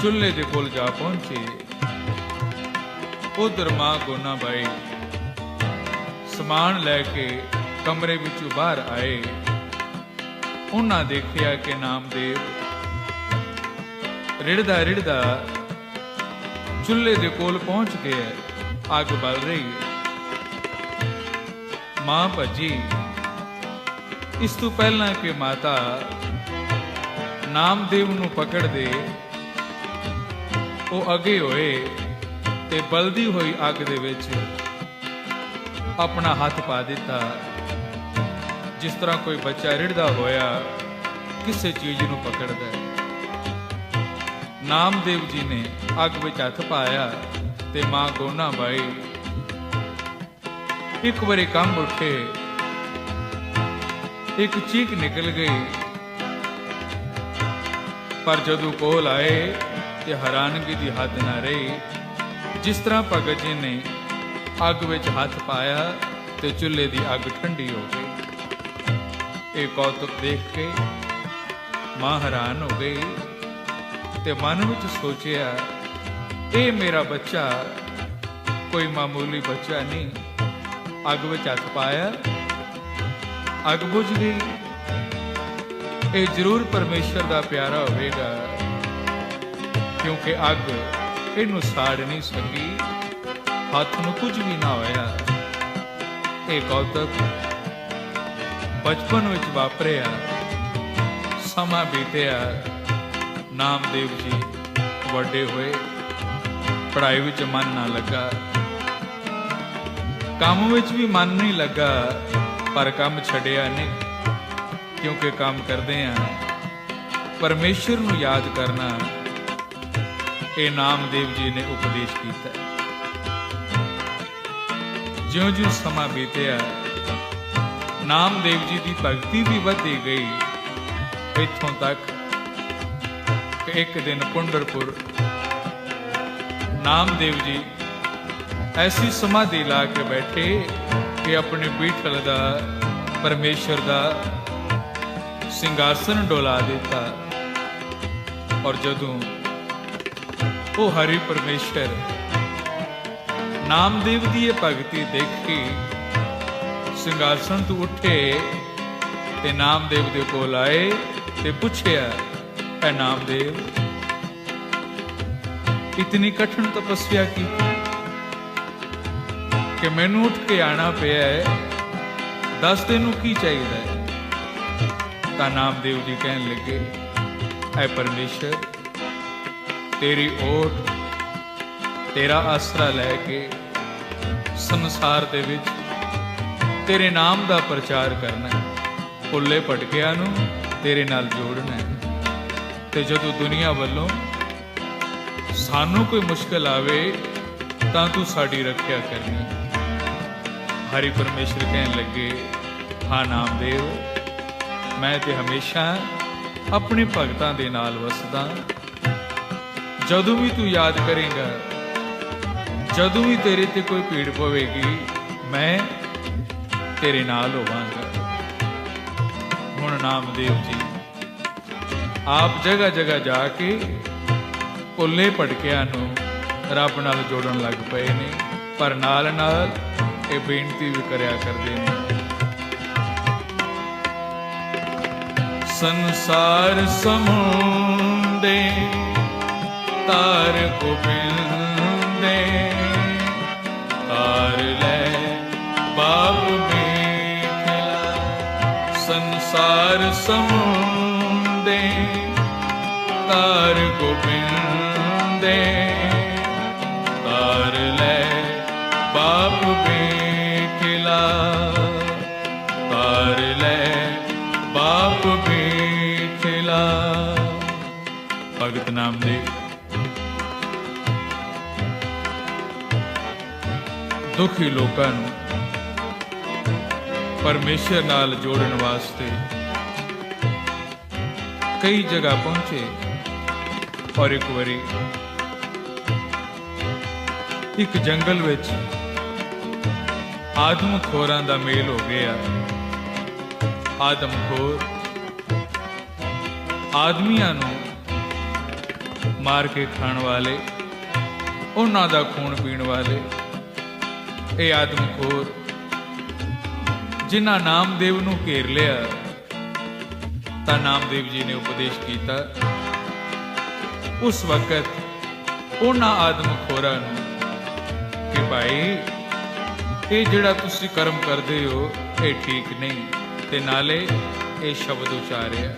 S3: ਚੁੱਲ੍ਹੇ ਦੇ ਕੋਲ ਜਾ ਪਹੁੰਚੇ। ਉਧਰ ਮਾਂ ਗੋਨਾ ਬਾਈ ਸਮਾਨ ਲੈ ਕੇ ਕਮਰੇ ਵਿੱਚੋਂ ਬਾਹਰ ਆਏ। ਉਹਨਾਂ ਦੇਖਿਆ ਕਿ ਨਾਮਦੇਵ ਰਿੜਦਾ ਰਿੜਦਾ ਚੁੱਲ੍ਹੇ ਦੇ ਕੋਲ ਪਹੁੰਚ ਗਿਆ, ਅੱਗ ਬਲ ਰਹੀ ਹੈ। ਮਾਂ ਭੱਜੀ। ਇਸ ਤੋਂ ਪਹਿਲਾਂ ਕਿ ਮਾਤਾ ਨਾਮਦੇਵ ਨੂੰ ਪਕੜ ਦੇ, ਉਹ ਅੱਗੇ ਹੋਏ ਤੇ ਬਲਦੀ ਹੋਈ ਅੱਗ ਦੇ ਵਿੱਚ ਆਪਣਾ ਹੱਥ ਪਾ ਦਿੱਤਾ, ਜਿਸ ਤਰ੍ਹਾਂ ਕੋਈ ਬੱਚਾ ਰਿੜਦਾ ਹੋਇਆ ਕਿਸੇ ਚੀਜ਼ ਨੂੰ ਪਕੜਦਾ ਹੈ। ਨਾਮਦੇਵ ਜੀ ਨੇ ਅੱਗ ਵਿੱਚ ਹੱਥ ਪਾਇਆ ਤੇ ਮਾਂ ਗੋਨਾ ਬਾਈ ਇੱਕ ਵਾਰੀ ਕੰਬ ਉੱਠੇ, ਇੱਕ ਚੀਕ ਨਿਕਲ ਗਈ। ਪਰ ਜਦੋਂ ਕੋਲ ਆਏ ਤੇ ਹੈਰਾਨਗੀ ਦੀ ਹੱਦ ਨਾ ਰਹੀ। ਜਿਸ ਤਰ੍ਹਾਂ ਭਗਤ ਜੀ ਨੇ ਅੱਗ ਵਿੱਚ ਹੱਥ ਪਾਇਆ ਤੇ ਚੁੱਲ੍ਹੇ ਦੀ ਅੱਗ ਠੰਡੀ ਹੋ ਗਈ। ਇਹ ਕੌਤਕ ਦੇਖ ਕੇ ਮਾਂ ਹੈਰਾਨ ਹੋ ਗਈ ਤੇ ਮਨ ਵਿੱਚ ਸੋਚਿਆ, ਇਹ ਮੇਰਾ ਬੱਚਾ ਕੋਈ ਮਾਮੂਲੀ ਬੱਚਾ ਨਹੀਂ। ਅੱਗ ਵਿੱਚ ਹੱਥ ਪਾਇਆ, ਅੱਗ ਬੁਝ ਗਈ। ਇਹ ਜ਼ਰੂਰ ਪਰਮੇਸ਼ਰ ਦਾ ਪਿਆਰਾ ਹੋਵੇਗਾ, ਕਿਉਂਕਿ ਅੱਗ ਇਹਨੂੰ ਸਾੜ ਨਹੀਂ ਸਕੀ, ਹੱਥ ਨੂੰ ਕੁਝ ਵੀ ਨਾ ਹੋਇਆ। ਇਹ ਕੌਤਕ ਬਚਪਨ ਵਿੱਚ ਵਾਪਰਿਆ, ਸਮਾਂ ਬੀਤਿਆ, ਨਾਮਦੇਵ ਜੀ ਵੱਡੇ ਹੋਏ, ਪੜ੍ਹਾਈ ਵਿੱਚ ਮਨ ਨਾ ਲੱਗਾ, ਕੰਮ ਵਿੱਚ ਵੀ ਮਨ ਨਹੀਂ ਲੱਗਾ, ਪਰ ਕੰਮ ਛੱਡਿਆ ਨਹੀਂ, ਕਿਉਂਕਿ ਕੰਮ ਕਰਦੇ ਆ ਪਰਮੇਸ਼ਰ ਨੂੰ ਯਾਦ ਕਰਨਾ। ਇਹ ਨਾਮਦੇਵ ਜੀ ਨੇ ਉਪਦੇਸ਼ ਕੀਤਾ। ਜਿਉਂ-ਜਿਉਂ ਸਮਾਂ ਬੀਤਿਆ, ਨਾਮਦੇਵ ਜੀ ਦੀ ਭਗਤੀ ਵੀ ਵਧਦੀ ਗਈ, ਇੱਥੋਂ ਤੱਕ ਕਿ ਇੱਕ ਦਿਨ ਪੁੰਡਰਪੁਰ ਨਾਮਦੇਵ ਜੀ ਐਸੀ ਸਮਾਧੀ ਲਾ ਕੇ ਬੈਠੇ ਕਿ ਆਪਣੇ ਬੀਠਲ ਦਾ, ਪਰਮੇਸ਼ਰ ਦਾ ਸਿੰਘਾਸਨ ਡੋਲਾ ਦਿੱਤਾ। ਔਰ ਜਦੋਂ ਉਹ ਹਰੀ ਪਰਮੇਸ਼ਰ ਨਾਮਦੇਵ ਦੀ ਇਹ ਭਗਤੀ ਦੇਖੀ, ਸਿੰਘਾਸਨ ਤੋਂ ਉੱਠੇ ਤੇ ਨਾਮਦੇਵ ਦੇ ਕੋਲ ਆਏ ਤੇ ਪੁੱਛਿਆ, ਐ ਨਾਮਦੇਵ, ਇਤਨੀ ਕਠਿਨ ਤਪੱਸਿਆ ਕੀਤੀ ਕਿ ਮੈਨੂੰ ਉੱਠ ਕੇ ਆਣਾ ਪਿਆ ਹੈ, ਦੱਸ ਤੈਨੂੰ ਕੀ ਚਾਹੀਦਾ ਹੈ? ਤਾਂ ਨਾਮਦੇਵ ਜੀ ਕਹਿਣ ਲੱਗੇ, ਐ ਪਰਮੇਸ਼ਰ, ਤੇਰੀ ਓਟ, ਤੇਰਾ ਆਸਰਾ ਲੈ ਕੇ ਸੰਸਾਰ ਦੇ ਵਿੱਚ ਤੇਰੇ ਨਾਮ ਦਾ ਪ੍ਰਚਾਰ ਕਰਨਾ ਹੈ, ਭੁੱਲੇ ਭਟਕਿਆਂ ਨੂੰ ਤੇਰੇ ਨਾਲ ਜੋੜਨਾ ਹੈ। ਤੇ ਜਦੋਂ ਦੁਨੀਆ ਵੱਲੋਂ ਸਾਨੂੰ ਕੋਈ ਮੁਸ਼ਕਲ ਆਵੇ ਤਾਂ ਤੂੰ ਸਾਡੀ ਰੱਖਿਆ ਕਰਨੀ। ਹਰੀ ਪਰਮੇਸ਼ਰ ਕਹਿਣ ਲੱਗੇ, ਹਾਂ ਨਾਮਦੇਵ, ਮੈਂ ਤੇ ਹਮੇਸ਼ਾ ਆਪਣੇ ਭਗਤਾਂ ਦੇ ਨਾਲ ਵਸਦਾ। ਜਦੋਂ ਵੀ ਤੂੰ ਯਾਦ ਕਰੇਗਾ, ਜਦੋਂ ਵੀ ਤੇਰੇ ਤੇ ਕੋਈ ਭੀੜ ਪਵੇਗੀ, ਮੈਂ ਤੇਰੇ ਨਾਲ ਹੋਵਾਂਗਾ। ਹੁਣ ਨਾਮਦੇਵ ਜੀ ਆਪ ਜਗ੍ਹਾ ਜਗ੍ਹਾ ਜਾ ਕੇ ਭੁੱਲੇ ਭਟਕਿਆਂ ਨੂੰ ਰੱਬ ਨਾਲ ਜੋੜਨ ਲੱਗ ਪਏ ਨੇ, ਪਰ ਨਾਲ ਨਾਲ ਇਹ ਬੇਨਤੀ ਵੀ ਕਰਿਆ ਕਰਦੇ ਨੇ, ਸੰਸਾਰ ਸਮੁੰਦੇ ਤਾਰ ਗੋਬਿੰਦੇ ਤਾਰ ਲੈ ਬਾਪ ਬੀਠਲਾ ਸੰਸਾਰ ਸਮੁੰਦੇ ਤਾਰ ਗੋਬਿੰਦੇ ਤਾਰ ਲੈ ਬਾਪ ਬੀਠਲਾ ਤਾਰ ਲੈ ਬਾਪ ਬੀਠਲਾ। ਭਗਤ ਨਾਮਦੇਵ ਦੁਖੀ ਲੋਕਾਂ ਨੂੰ ਪਰਮੇਸ਼ਰ ਨਾਲ ਜੋੜਨ ਵਾਸਤੇ ਕਈ ਜਗ੍ਹਾ ਪਹੁੰਚੇ। ਔਰ ਇੱਕ ਵਾਰੀ ਇੱਕ ਜੰਗਲ ਵਿੱਚ ਆਦਮਖੋਰਾਂ ਦਾ ਮੇਲ ਹੋ ਗਿਆ। ਆਦਮਖੋਰ ਆਦਮੀਆਂ ਨੂੰ ਮਾਰ ਕੇ ਖਾਣ ਵਾਲੇ, ਉਹਨਾਂ ਦਾ ਖੂਨ ਪੀਣ ਵਾਲੇ ਇਹ ਆਦਮਖੋਰ ਜਿਨ੍ਹਾਂ ਨਾਮਦੇਵ ਨੂੰ ਘੇਰ ਲਿਆ ਤਾਂ ਨਾਮਦੇਵ ਜੀ ਨੇ ਉਪਦੇਸ਼ ਕੀਤਾ। ਉਸ ਵਕਤ ਉਹਨਾਂ ਆਦਮਖੋਰਾਂ ਨੂੰ ਕਿ ਭਾਈ ਇਹ ਜਿਹੜਾ ਤੁਸੀਂ ਕਰਮ ਕਰਦੇ ਹੋ ਇਹ ਠੀਕ ਨਹੀਂ, ਤੇ ਨਾਲੇ ਇਹ ਸ਼ਬਦ ਉਚਾਰਿਆ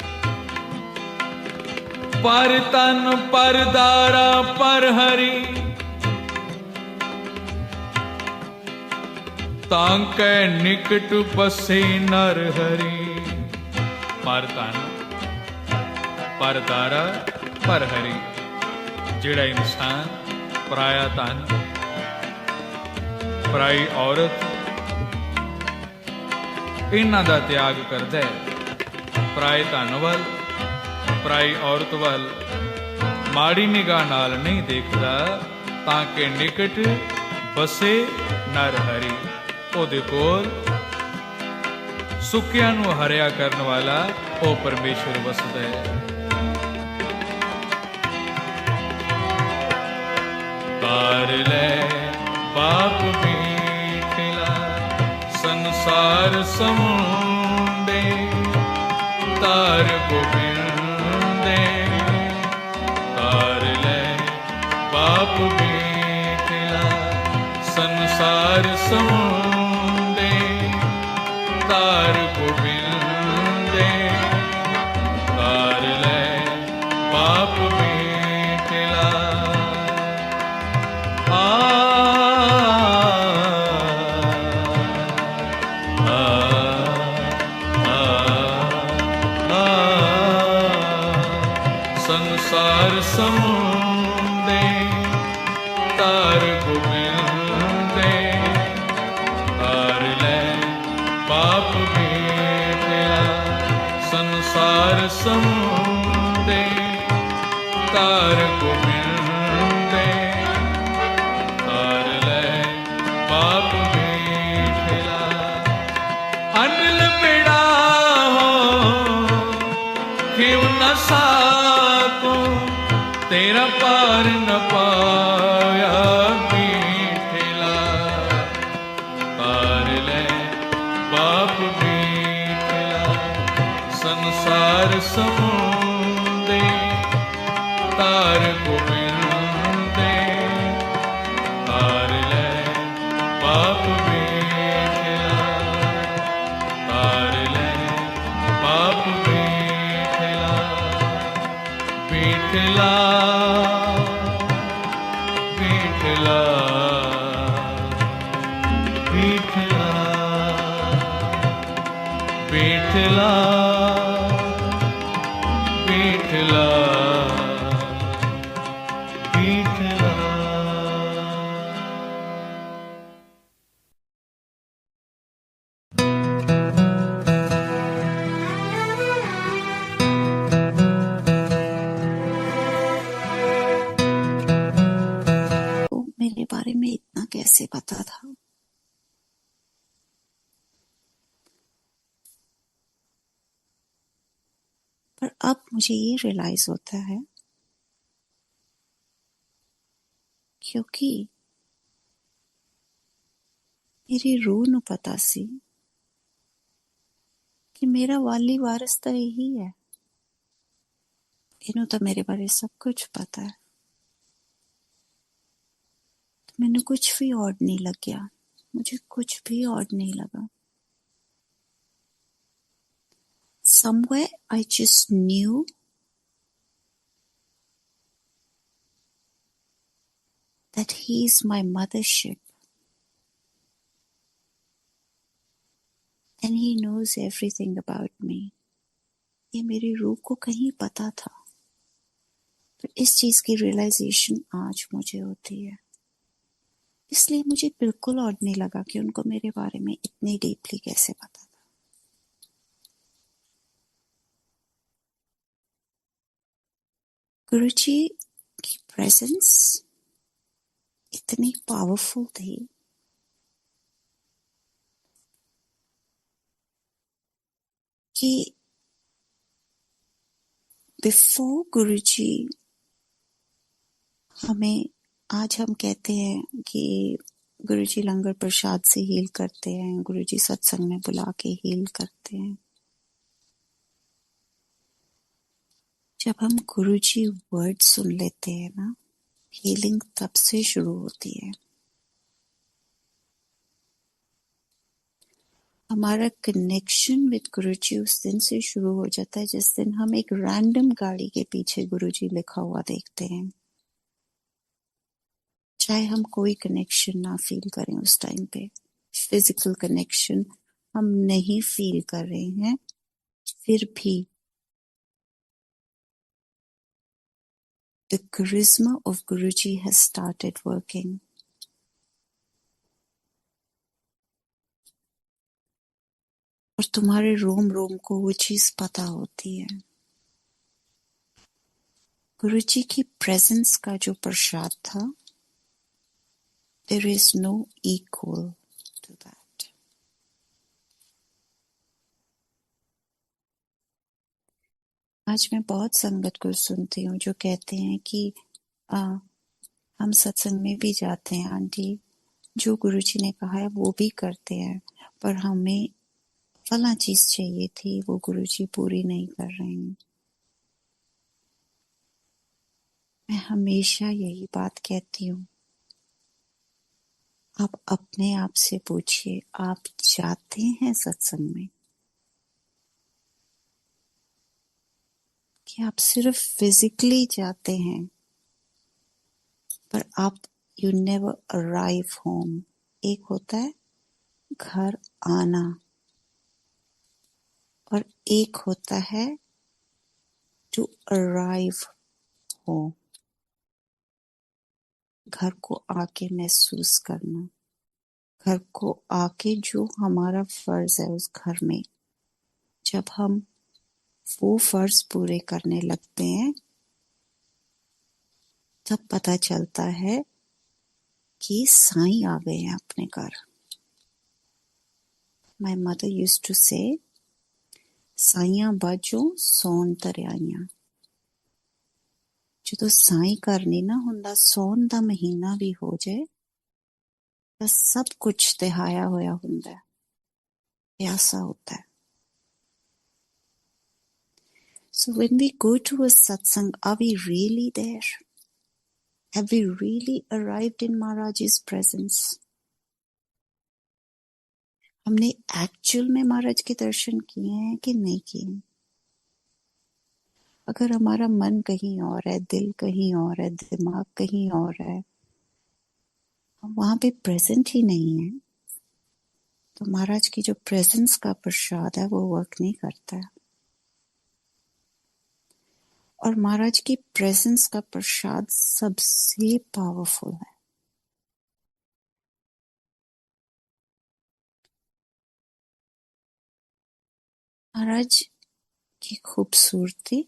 S3: ਪਰ ਤਨ ਪਰ ਦਾਰਾ ਪਰ ਹਰੀ ਤਾਂ ਕੈ ਨਿਕਟ ਬਸੇ ਨਰ ਹਰੀ। ਪਰ ਤਨ ਪਰ ਦਾਰਾ ਪਰ ਹਰੀ, ਜਿਹੜਾ ਇਨਸਾਨ ਪਰਾਇਆ ਧਨ ਪਰਾਈ ਔਰਤ ਇਹਨਾਂ ਦਾ ਤਿਆਗ ਕਰਦਾ ਹੈ, ਪਰਾਏ ਧਨ ਵੱਲ ਪਰਾਈ ਔਰਤ ਵੱਲ ਮਾੜੀ ਨਿਗਾਹ ਨਾਲ ਨਹੀਂ ਦੇਖਦਾ, ਤਾਂ ਕਿ ਨਿਕਟ ਬਸੇ ਨਰ ਹਰੀ, ਉਹਦੇ ਕੋਲ ਸੁੱਕਿਆਂ ਨੂੰ ਹਰਿਆ ਕਰਨ ਵਾਲਾ ਉਹ ਪਰਮੇਸ਼ਰ ਵਸਦਾ ਹੈ। ਤਾਰ ਲੈ ਬਾਪ ਬੀਠਲਾ ਸੰਸਾਰ ਸਮੁੰਦੇ ਤਾਰ ਗੋਬਿੰਦੇ ਤਾਰ ਲੈ ਬਾਪ ਬੀਠਲਾ ਸੰਸਾਰ ਸਮੁੰਦੇ ਤਾਰ ਗੋਬਿੰਦੇ ਤਾਰ ਲੈ ਬਾਪ ਬੀਠਲਾ। ਸੰਸਾਰ ਸਮੁੰਦੇ ਤਾਰ ਗੋਬਿੰਦੇ ਤਾਰ ਲੈ ਬਾਪ ਬੀਠਲਾ ਸੰਸਾਰ ਸਮੁੰਦੇ ਤਾਰ ਗੋਬਿੰਦੇ ਤਾਰ ਲੈ ਬਾਪ ਬੀਠਲਾ। ਅਨਿਲ ਬਿੜਾ ਹੋ ਖਿਵ ਨ ਸਾਕੋ ਤੇਰਾ ਪਾਰ ਨ ਪਾਇਆ ਬੀਠਲਾ ਤਾਰ ਲੈ ਬਾਪ ਬੀਠਲਾ ਸੰਸਾਰ ਸਮੁੰਦੇ ਤਾਰ ਗੋਬਿੰਦੇ ਤਾਰ ਲੈ ਬਾਪ ਬੀਠਲਾ ਤਾਰ ਲੈ ਬਾਪ ਬੀਠਲਾ ਬੀਠਲਾ ਬੀਠਲਾ ਬੀਠਲਾ ਬੀਠਲਾ ਬੀਠਲਾ ਬੀਠਲਾ।
S4: मेरे बारे में इतना कैसे पता था? पर अब मुझे ये रियलाइज होता है क्योंकि मेरी रूह ਨੂੰ ਪਤਾ ਸੀ ਕਿ ਮੇਰਾ ਵਾਲੀ ਵਾਰਿਸ ਤਾਂ ਇਹੀ ਹੈ। ਇਹਨੂੰ ਤਾਂ ਮੇਰੇ ਬਾਰੇ ਸਭ ਕੁਝ ਪਤਾ ਹੈ। मैंने कुछ भी ऑड नहीं लग गया, मुझे कुछ भी ऑड नहीं लगा. Somewhere I just knew that he is my mothership and he knows everything about me. ये मेरी रूह को कहीं पता था. तो इस चीज की रियलाइजेशन आज मुझे होती है. इसलिए मुझे बिल्कुल ऑड नहीं लगा कि उनको मेरे बारे में इतनी डीपली कैसे पता था. गुरुजी की प्रेजेंस इतनी पावरफुल थी कि बिफोर गुरुजी हमें, आज हम कहते हैं कि गुरुजी लंगर प्रसाद से हील करते हैं, गुरुजी सत्संग में बुला के हील करते हैं. जब हम गुरुजी वर्ड सुन लेते हैं ना, हीलिंग तब से शुरू होती है. हमारा कनेक्शन विद गुरुजी उस दिन से शुरू हो जाता है जिस दिन हम एक रैंडम गाड़ी के पीछे गुरुजी लिखा हुआ देखते हैं. चाहे हम कोई कनेक्शन ना फील करें उस टाइम पे, फिजिकल कनेक्शन हम नहीं फील कर रहे हैं, फिर भी the charisma of Guruji has started working. और तुम्हारे रोम रोम को वो चीज पता होती है. गुरुजी की प्रेजेंस का जो प्रसाद था, there is no equal to that. आज मैं बहुत संगत को सुनती हूँ जो कहते हैं कि हम सत्संग में भी जाते हैं आंटी, जो गुरुजी ने कहा है वो भी करते हैं, पर हमें फला चीज चाहिए थी, वो गुरुजी पूरी नहीं कर रहे हैं. मैं हमेशा यही बात कहती हूँ, आप अपने आप से पूछिए, आप जाते हैं सत्संग में कि आप सिर्फ फिजिकली जाते हैं, पर आप यू नेवर अराइव होम. एक होता है घर आना और एक होता है टू अराइव होम, घर को आके महसूस करना, घर को आके जो हमारा फर्ज है उस घर में, जब हम वो फर्ज पूरे करने लगते हैं तब पता चलता है कि साईं आ गए हैं अपने घर. माय मदर यूज्ड टू से, साइयां बाजो सौन तरियाइयां. जो तो साईं घर नहीं ना हुंदा, सौन दा महीना भी हो जाए तो सब कुछ तिहाया होया हुंदा है, प्यासा होता है. So when we go to a satsang, are we really there? Have we really arrived in Maharaj's presence? हमने एक्चुअल में महाराज के दर्शन किए हैं कि नहीं किए? अगर हमारा मन कहीं और है, दिल कहीं और है, दिमाग कहीं और है, हम वहां पे प्रेजेंट ही नहीं है, तो महाराज की जो प्रेजेंस का प्रसाद है वो वर्क नहीं करता है. और महाराज की प्रेजेंस का प्रसाद सबसे पावरफुल है. महाराज की खूबसूरती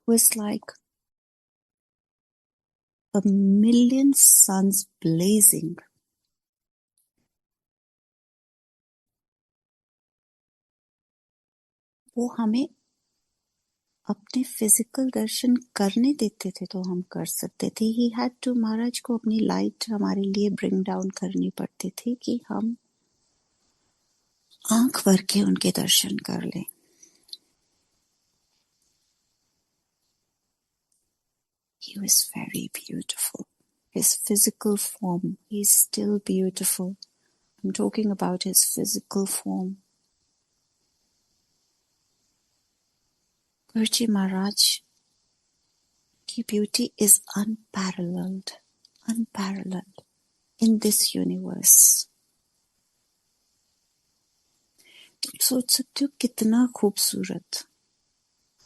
S4: was like a million suns blazing. वो हमें अपने फिजिकल दर्शन करने देते थे तो हम कर सकते थे. ही हैड टू, महाराज को अपनी लाइट हमारे लिए ब्रिंग डाउन करनी पड़ती थी कि हम आंख भर के उनके दर्शन कर लें. he was very beautiful. His physical form, he's still beautiful. I'm talking about his physical form. Guruji Maharaj ki beauty is unparalleled in this universe. तुम सोच सकते हो कितना खूबसूरत,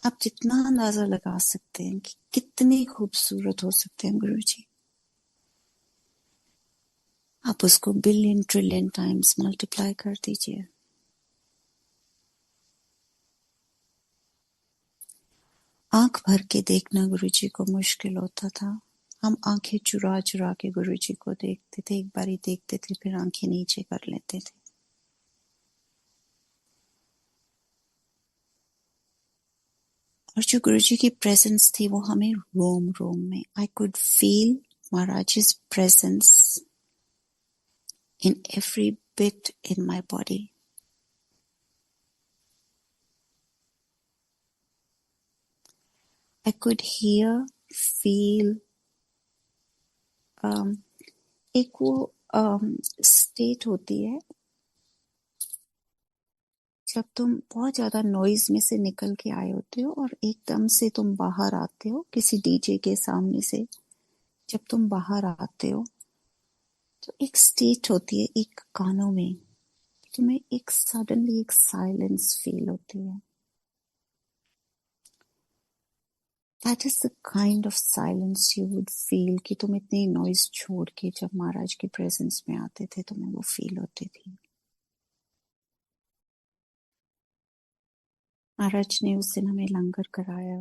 S4: आप जितना अंदाजा लगा सकते हैं कि कितने खूबसूरत हो सकते हैं गुरुजी, आप उसको बिलियन ट्रिलियन टाइम्स मल्टीप्लाई कर दीजिए. आंख भर के देखना गुरुजी को मुश्किल होता था. हम आंखें चुरा चुरा के गुरुजी को देखते थे. एक बारी देखते थे फिर आंखें नीचे कर लेते थे. और जो गुरुजी की प्रेजेंस थी वो हमें रोम रोम में, I could feel Maharaj presence in every bit in my body. I could hear, feel, एक वो स्टेट होती है जब तुम बहुत ज्यादा नॉइज में से निकल के आए होते हो और एकदम से तुम बाहर आते हो किसी डीजे के सामने से. जब तुम बाहर आते हो तो एक स्टेट होती है एक कानों में, तुम्हें एक सडनली एक साइलेंस फील होती है. That is the kind of silence you would feel कि तुम इतनी नॉइज छोड़ के जब महाराज की प्रेजेंस में आते थे तुम्हें वो फील होती थी. महाराज ने उस दिन हमें लंगर कराया.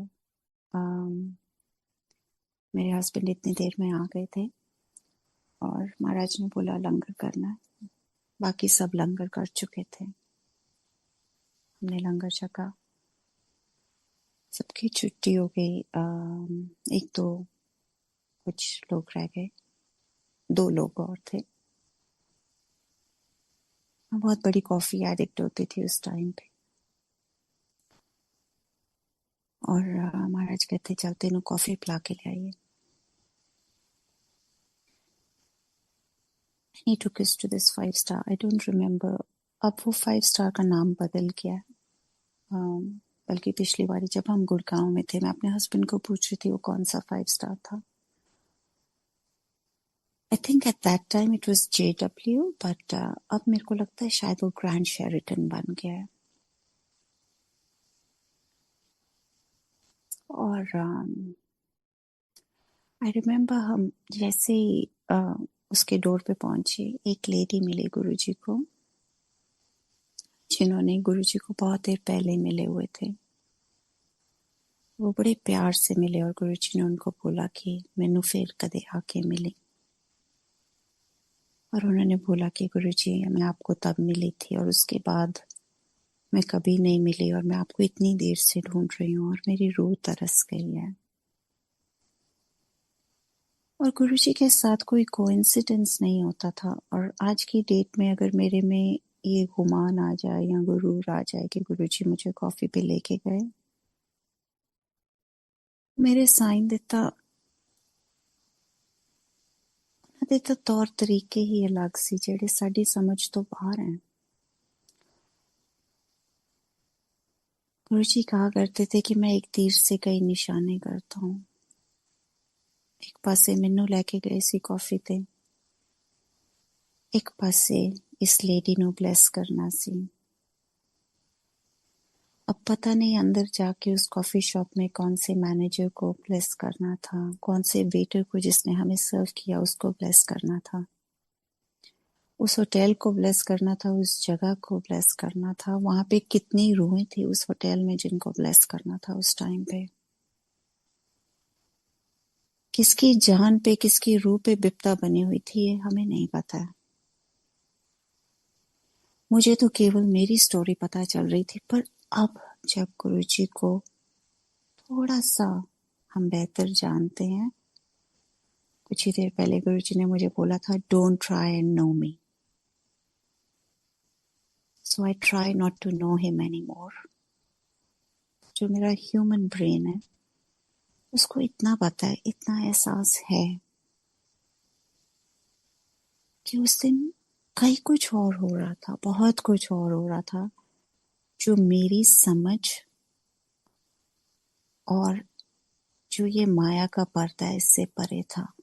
S4: मेरे हस्बैंड इतनी देर में आ गए थे और महाराज ने बोला लंगर करना है. बाकी सब लंगर कर चुके थे. हमने लंगर छका, सबकी छुट्टी हो गई. एक दो कुछ लोग रह गए, 2 लोग और थे. मैं बहुत बड़ी कॉफी एडिक्ट होती थी उस टाइम पे और महाराज कहते चलते नो कॉफी पिला के ले आइए. He took us to this 5-star. I don't remember. अब वो 5-star का नाम बदल गया. बल्कि पिछली बारी जब हम गुड़गांव में थे मैं अपने हस्बैंड को पूछ रही थी वो कौन सा 5-star था. I think at that time it was JW, but अब मेरे को लगता है शायद वो ग्रैंड शेरिटन बन गया है. और आई रिमेम्बर हम जैसे ही उसके डोर पे पहुंचे एक लेडी मिली गुरुजी को जिन्होंने गुरुजी को बहुत देर पहले मिले हुए थे. वो बड़े प्यार से मिले और गुरुजी ने उनको बोला कि मैनू फिर कदे आके मिली. और उन्होंने बोला कि गुरुजी मैं आपको तब मिली थी और उसके बाद मैं कभी नहीं मिली और मैं आपको इतनी देर से ढूंढ रही हूँ और मेरी रूह तरस गई है. और गुरुजी के साथ कोई कोइंसिडेंस नहीं होता था. और आज की डेट में अगर मेरे में ये गुमान आ जाए या गुरूर आ जाए कि गुरुजी मुझे कॉफी पे लेके गए, मेरे साइन देता तौर तरीके ही अलग सी जेड़े साडी समझ तो बाहर हैं. गुरुजी कहा करते थे कि मैं एक तीर से कई निशाने करता हूँ. एक पासे मैनू लैके गए सी कॉफी ते, एक पासे इस लेडी नू ब्लेस करना सी. अब पता नहीं अंदर जाके उस कॉफी शॉप में कौन से मैनेजर को ब्लेस करना था, कौन से वेटर को जिसने हमें सर्व किया उसको ब्लेस करना था, उस होटल को ब्लेस करना था, उस जगह को ब्लेस करना था. वहां पे कितनी रूहें थी उस होटल में जिनको ब्लेस करना था उस टाइम पे. किसकी जान पे किसकी रूह पे बिपता बनी हुई थी ये हमें नहीं पता है. मुझे तो केवल मेरी स्टोरी पता चल रही थी. पर अब जब गुरुजी को थोड़ा सा हम बेहतर जानते हैं, कुछ ही देर पहले गुरुजी ने मुझे बोला था don't try and know me. So I try not to know him any more. जो मेरा ह्यूमन ब्रेन है उसको इतना पता है, इतना एहसास है कि उस दिन कहीं कुछ और हो रहा था, बहुत कुछ और हो रहा था जो मेरी समझ और जो ये माया का पर्दा है इससे परे था।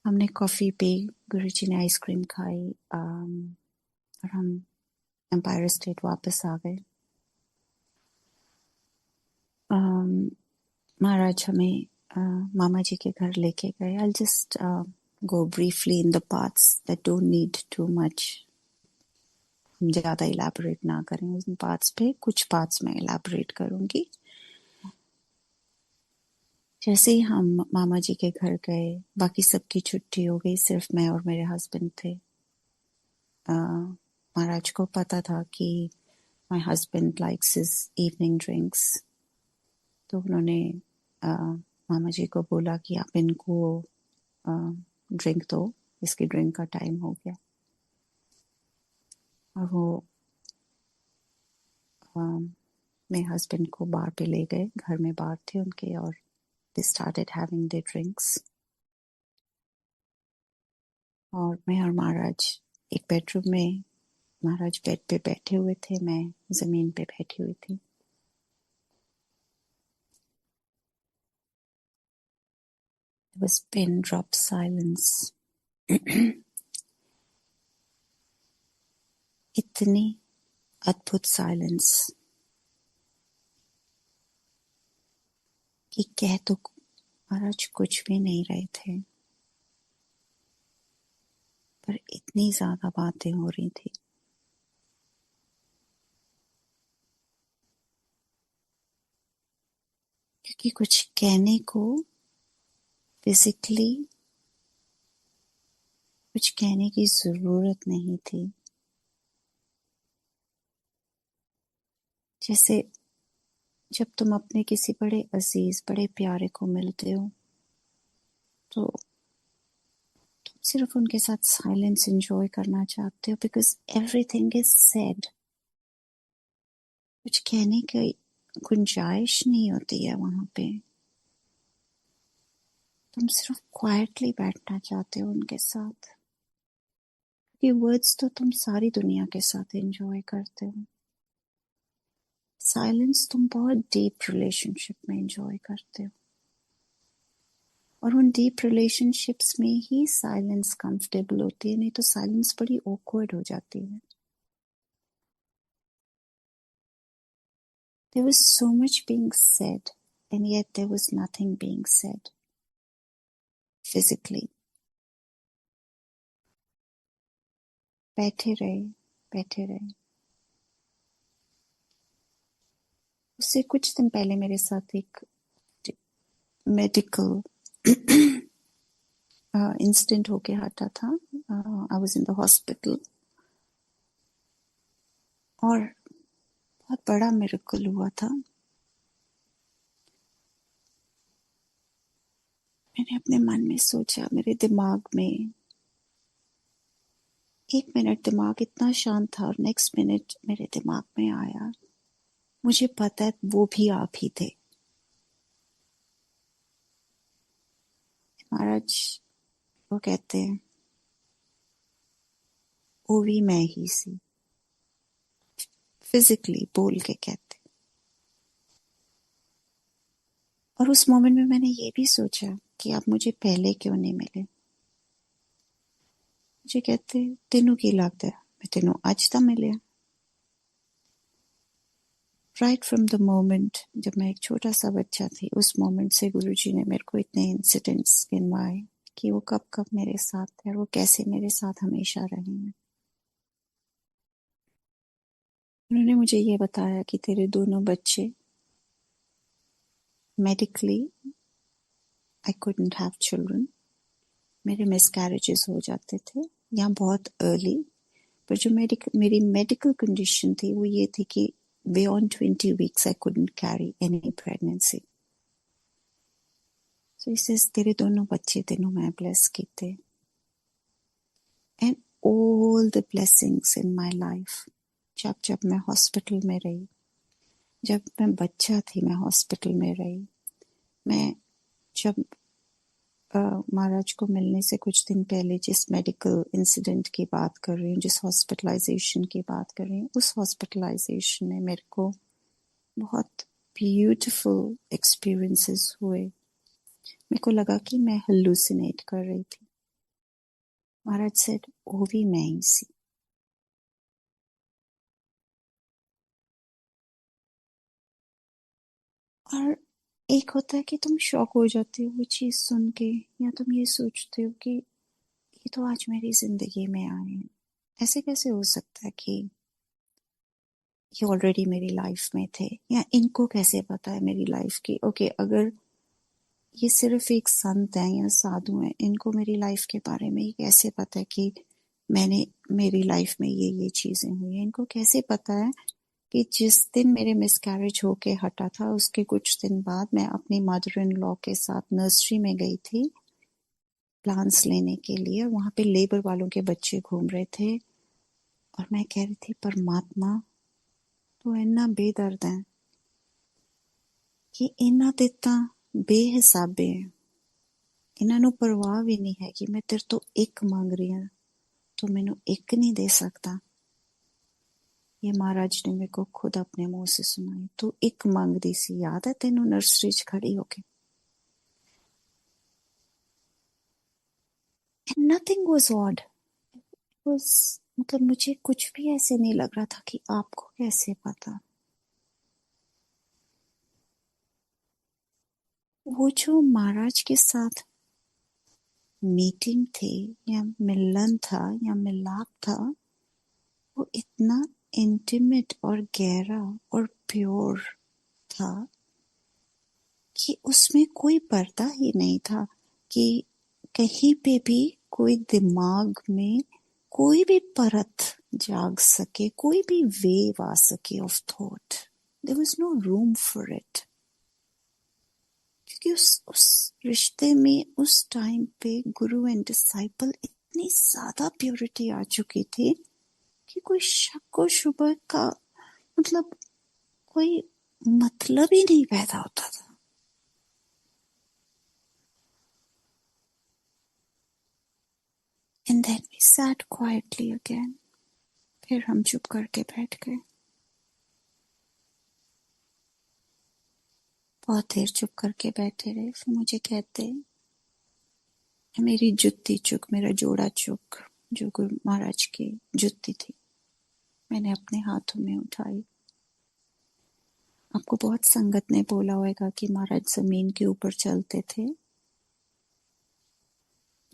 S4: हमने कॉफी पी, गुरुजी ने आइसक्रीम खाई, और हम एम्पायर स्टेट वापस आ गए। महाराज हमें मामा जी के घर लेके गए। I'll just go briefly in the parts that don't need too much. हम ज्यादा इलेबोरेट ना करें उन पार्ट्स पे, कुछ पार्ट्स में इलेबोरेट करूंगी। जैसे ही हम मामा जी के घर गए, बाकी सबकी छुट्टी हो गई, सिर्फ मैं और मेरे हस्बैंड थे। महाराज को पता था कि my husband likes his evening drinks, तो उन्होंने मामा जी को बोला कि आप इनको ड्रिंक दो, इसकी ड्रिंक का टाइम हो गया। और वो मेरे हस्बैंड को बार पे ले गए, घर में बार थे उनके, और they started having their drinks। और मैं और महाराज एक बेडरूम में, महाराज बेड पे बैठे हुए थे, मैं जमीन पे बैठी हुई थी। It was pin drop silence। इतनी अद्भुत साइलेंस कि कह तो महाराज कुछ भी नहीं रहे थे, पर इतनी ज्यादा बातें हो रही थी। क्योंकि कुछ कहने को फिजिकली कुछ कहने की जरूरत नहीं थी। जैसे जब तुम अपने किसी बड़े अजीज, बड़े प्यारे को मिलते हो, तो तुम सिर्फ उनके साथ साइलेंस एंजॉय करना चाहते हो, बिकॉज एवरीथिंग इज सेड। कुछ कहने की गुंजाइश नहीं होती है वहां पे। तुम सिर्फ क्वाइटली बैठना चाहते हो उनके साथ। ये वर्ड्स तो तुम सारी दुनिया के साथ एंजॉय करते हो, साइलेंस तुम बहुत डीप रिलेशनशिप में एंजॉय करते हो, और उन डीप रिलेशनशिप्स में ही साइलेंस कंफर्टेबल होती है, नहीं तो साइलेंस बड़ी ऑकवर्ड हो जाती है। There was so much being said, and yet there was nothing being said physically। बैठे रहे, बैठे रहे। उससे कुछ दिन पहले मेरे साथ एक मेडिकल इंसिडेंट होके हटा था। I was in the hospital, और बहुत बड़ा मिरेकल हुआ था। मैंने अपने मन में सोचा, मेरे दिमाग में एक मिनट दिमाग इतना शांत था, और नेक्स्ट मिनट मेरे दिमाग में आया, मुझे पता है वो भी आप ही थे। महाराज वो कहते हैं वो भी मैं ही सी, फिजिकली बोल के कहते। और उस मोमेंट में मैंने ये भी सोचा कि आप मुझे पहले क्यों नहीं मिले। मुझे कहते तेनू की लगता है मैं तेनू आज ता मिलिया। राइट फ्रॉम द मोमेंट जब मैं एक छोटा सा बच्चा थी, उस मोमेंट से गुरुजी ने मेरे को इतने इंसिडेंट्स गिनवाए कि वो कब कब मेरे साथ थे और वो कैसे मेरे साथ हमेशा रहे हैं। उन्होंने मुझे ये बताया कि तेरे दोनों बच्चे, medically I couldn't have children, मेरे मिसकैरेजेस हो जाते थे या बहुत अर्ली, पर जो मेरी मेडिकल कंडीशन थी वो ये थी कि beyond 20 weeks I couldn't carry any pregnancy। So he says तेरे दोनों बच्चे तेनों मैं bless कीते, and all the blessings in my life, जब जब मैं हॉस्पिटल में रही, जब मैं बच्चा थी मैं हॉस्पिटल में रही। मैं जब महाराज को मिलने से कुछ दिन पहले जिस मेडिकल इंसिडेंट की बात कर रही हूँ, जिस हॉस्पिटलाइजेशन की बात कर रही हूँ, उस हॉस्पिटलाइजेशन में मेरे को बहुत ब्यूटीफुल एक्सपीरियंसेस हुए। मेरे को लगा कि मैं हेलुसिनेट कर रही थी। महाराज सेड वो भी मैं ही सी। और एक होता है कि तुम शॉक हो जाते हो वो चीज सुन के, या तुम ये सोचते हो कि ये तो आज मेरी जिंदगी में आए हैं, ऐसे कैसे हो सकता है कि ये ऑलरेडी मेरी लाइफ में थे, या इनको कैसे पता है मेरी लाइफ की। ओके, अगर ये सिर्फ एक संत है या साधु है, इनको मेरी लाइफ के बारे में कैसे पता है कि मेरी लाइफ में ये चीजें हुई हैं। इनको कैसे पता है कि जिस दिन मेरे मिसकैरेज होके हटा था उसके कुछ दिन बाद मैं अपनी मदर इन लॉ के साथ नर्सरी में गई थी प्लांट्स लेने के लिए। वहां पे लेबर वालों के बच्चे घूम रहे थे और मैं कह रही थी परमात्मा तो इन्ना बेदर्द है कि इन्ना ते तां बेहिसाबे है, इन्हां नूं परवाह भी नहीं है कि मैं तेरे तो एक मांग रही हूं, तो मैनू एक नहीं दे सकता। ये महाराज ने मेरे को खुद अपने मुंह से सुनाई। तू एक मांगदी सी, याद है तेनू नर्सरी च खड़ी होके। And nothing was odd, was मतलब मुझे कुछ भी ऐसे नहीं लग रहा था कि आपको कैसे पता। वो जो महाराज के साथ मीटिंग थी या मिलन था या मिलाप था, वो इतना इंटीमेट और गहरा और प्योर था कि उसमें कोई पर्दा ही नहीं था कि कहीं पे भी कोई दिमाग में कोई भी परत जाग सके, कोई भी वेव आ सके of thought. There was no room for it, क्योंकि उस रिश्ते में उस टाइम पे गुरु एंड डिसाइपल इतनी ज्यादा प्योरिटी आ चुकी थी कि कोई शक और शुबह का मतलब कोई मतलब ही नहीं पैदा होता था। And then we sat quietly again. फिर हम चुप करके बैठ गए। बहुत देर चुप करके बैठे रहे। फिर मुझे कहते, मेरी जुत्ती चुक, मेरा जोड़ा चुक, जो गुरु महाराज की जुत्ती थी, मैंने अपने हाथों में उठाई। आपको बहुत संगत ने बोला होगा कि महाराज जमीन के ऊपर चलते थे।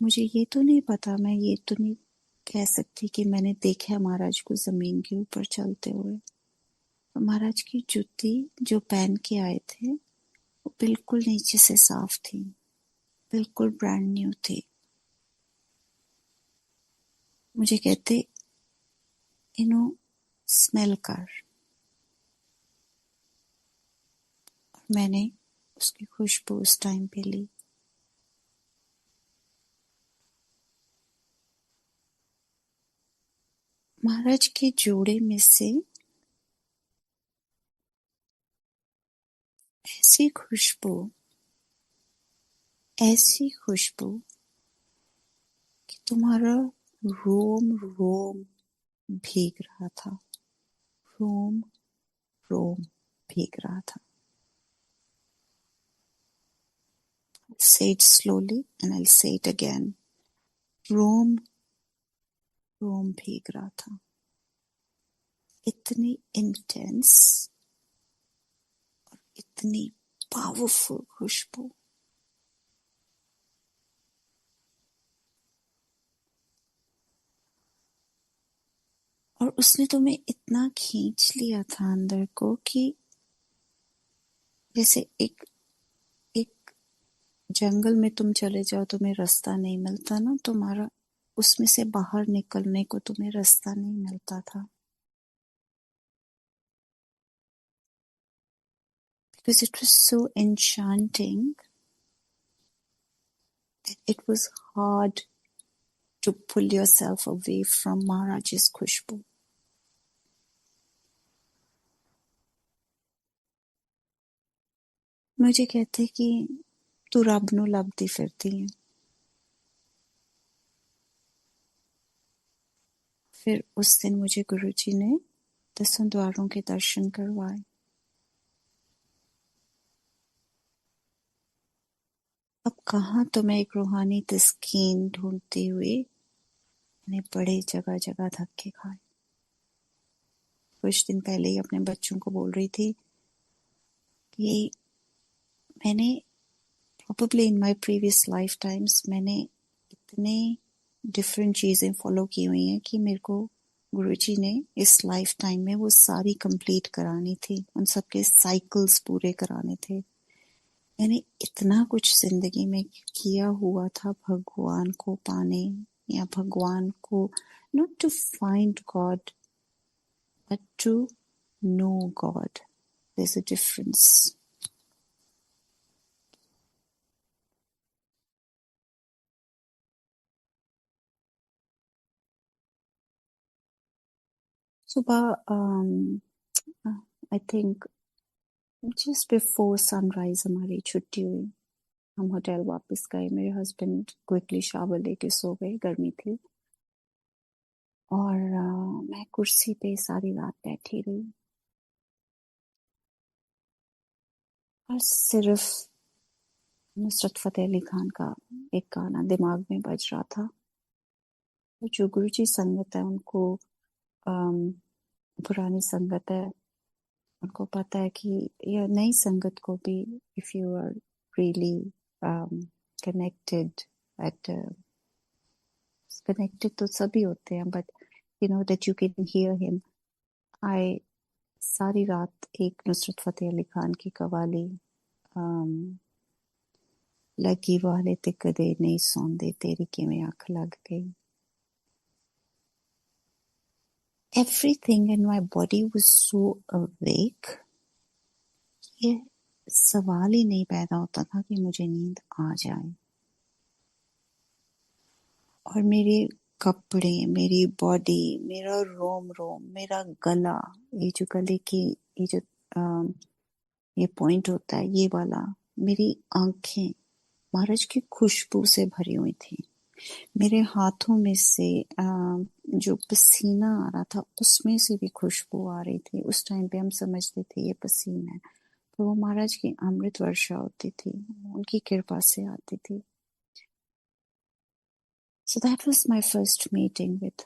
S4: मुझे ये तो नहीं पता, मैं ये तो नहीं कह सकती कि मैंने देखा महाराज को जमीन के ऊपर चलते हुए। महाराज की जुत्ती जो पहन के आए थे वो बिल्कुल नीचे से साफ थी, बिल्कुल ब्रांड न्यू थी। मुझे कहते इन्हों स्मेल कर, और मैंने उसकी खुशबू उस टाइम पे ली। महाराज के जोड़े में से ऐसी खुशबू कि तुम्हारा रोम रोम भीग रहा था, रोम रोम भीग रहा था। I'll say it slowly and I'll say it again. रोम रोम भीग रहा था। इतनी इंटेंस और इतनी पावरफुल खुशबू। और उसने तुम्हें इतना खींच लिया था अंदर को कि जैसे एक जंगल में तुम चले जाओ, तुम्हें रास्ता नहीं मिलता ना, तुम्हारा उसमें से बाहर निकलने को तुम्हें रास्ता नहीं मिलता था। Because it was so enchanting that it was hard to pull yourself away from Maharaj's खुशबू। मुझे कहते कि तू रब नूं लभदी फिरदी है। फिर उस दिन मुझे गुरुजी ने 10 द्वारों के दर्शन करवाए। अब कहाँ तो मैं एक रूहानी तस्कीन ढूंढती हुई मैंने बड़े जगह जगह धक्के खाए। कुछ दिन पहले ही अपने बच्चों को बोल रही थी कि मैंने probably in my previous lifetimes मैंने इतने डिफरेंट चीजें फॉलो की हुई हैं कि मेरे को गुरुजी ने इस लाइफ टाइम में वो सारी कंप्लीट करानी थी, उन सबके साइकिल्स पूरे कराने थे। मैंने इतना कुछ जिंदगी में किया हुआ था भगवान को पाने या भगवान को, not to find God but to know God. There's a difference. सुबह I think just before sunrise हमारी छुट्टी हुई, हम होटल वापस गए। मेरे हस्बैंड क्विकली शावर लेके सो गए, गर्मी थी, और मैं कुर्सी पे सारी रात बैठी रही और सिर्फ नुसरत फतेह अली खान का एक गाना दिमाग में बज रहा था। जो गुरुजी संगत है उनको पुरानी संगत है, उनको पता है कि यह नई संगत को भी if you are really connected at connected तो सभी होते हैं, but you know that you can hear him. आई सारी रात एक नुसरत फतेह अली खान की कवाली लगी वाले ते कदे नहीं सौंदे तेरी किवें अख लग गई। Everything in my body was so awake, ये सवाल ही नहीं पैदा होता था कि मुझे नींद आ जाए। और मेरे कपड़े, मेरी बॉडी, मेरा रोम रोम, मेरा गला, ये जो गले की ये जो ये पॉइंट होता है ये वाला, मेरी आंखें महाराज की खुशबू से भरी हुई थी। मेरे हाथों में से जो पसीना आ रहा था उसमें से भी खुशबू आ रही थी। उस टाइम पे हम समझते थे ये पसीना है, तो वो महाराज की अमृत वर्षा होती थी, उनकी कृपा से आती थी। So that was my first meeting with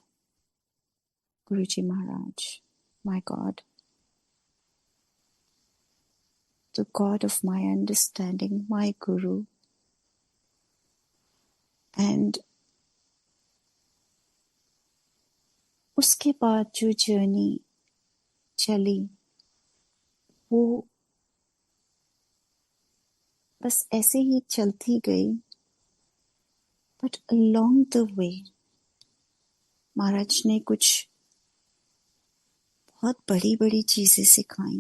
S4: Guruji Maharaj, my God, the God of my understanding, my Guru. And उसके बाद जो जर्नी चली वो बस ऐसे ही चलती गई, बट along the way महाराज ने कुछ बहुत बड़ी बड़ी चीजें सिखाई।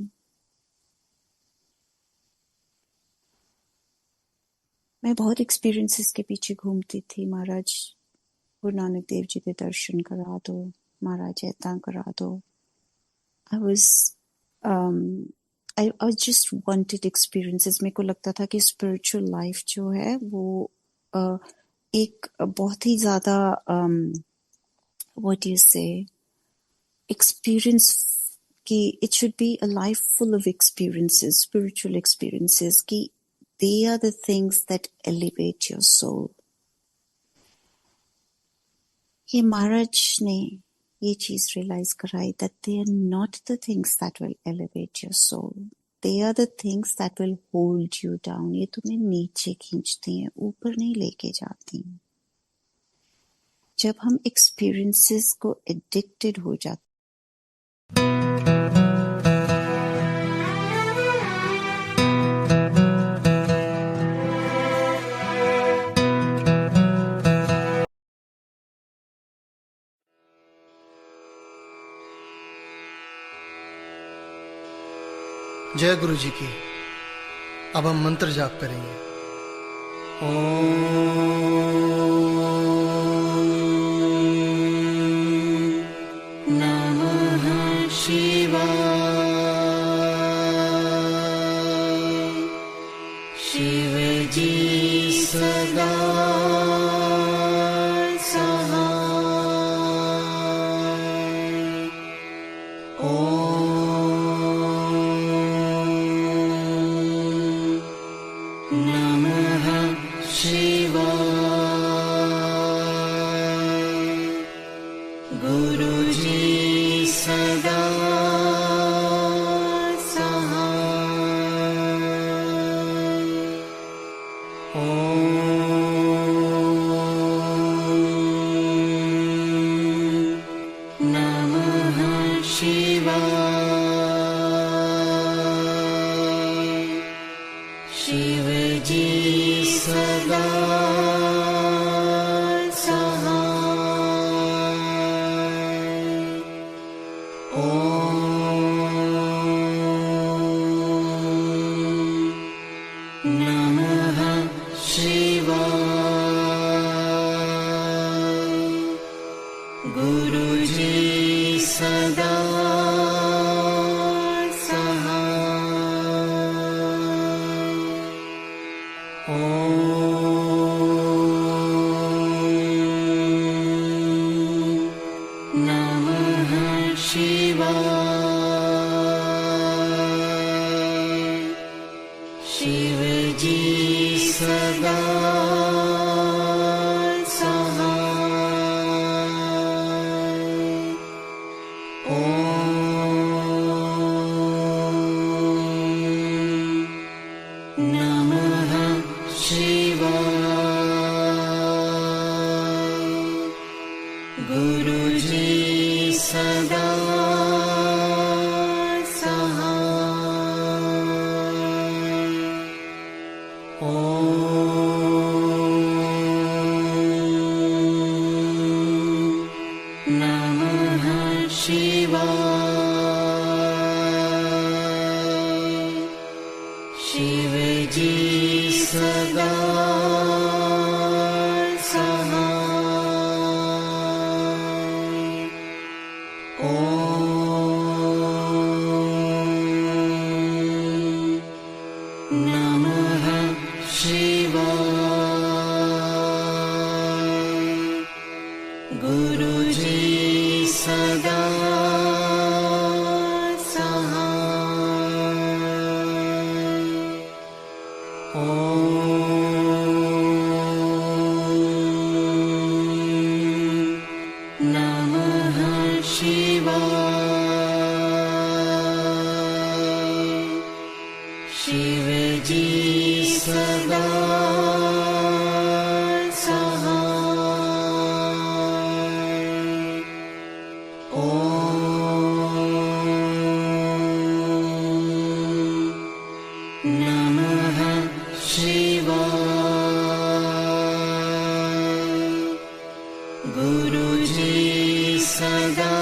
S4: मैं बहुत एक्सपीरियंसेस के पीछे घूमती थी। महाराज गुरु नानक देव जी के दर्शन करा दो, महाराज ऐता करा दो। I just wanted experiences। मेरे को लगता था कि स्पिरिचुअल लाइफ जो है वो एक बहुत ही ज्यादा what do you say experience कि it should be a life full of experiences, spiritual experiences, कि they are the things that elevate your soul। ये महाराज ने ये चीज रियलाइज कराई that they are not the things that will elevate your soul, they are the things that will hold you down। ये तुम्हें नीचे खींचती हैं, ऊपर नहीं लेके जाती। जब हम एक्सपीरियंसेस को एडिक्टेड हो जाते
S5: जय गुरु जी की। अब हम मंत्र जाप करेंगे। नमः शिवाय।
S4: शिव जी सदा सहाय। ओम नमः शिवाय। गुरु जी सदा शिव जी सदा सहाय। ओम नमः शिवाय। गुरु जी सदा शिव जी सदा सहाय। ओम नमः शिवाय। गुरु जी सदा शिव जी सदा सहाय। ओम नमः शिवाय। गुरु जी सदा शिव जी सदा सहाय। ओम नमः शिवाय। गुरु जी सदा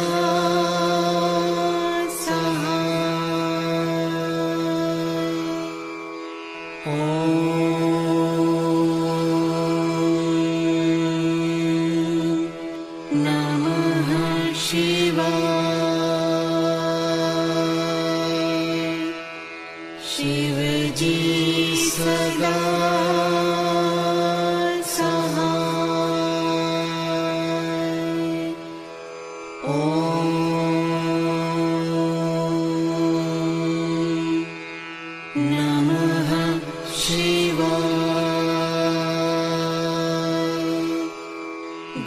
S4: शिव जी सदा सहाय। ओम नमः शिवाय।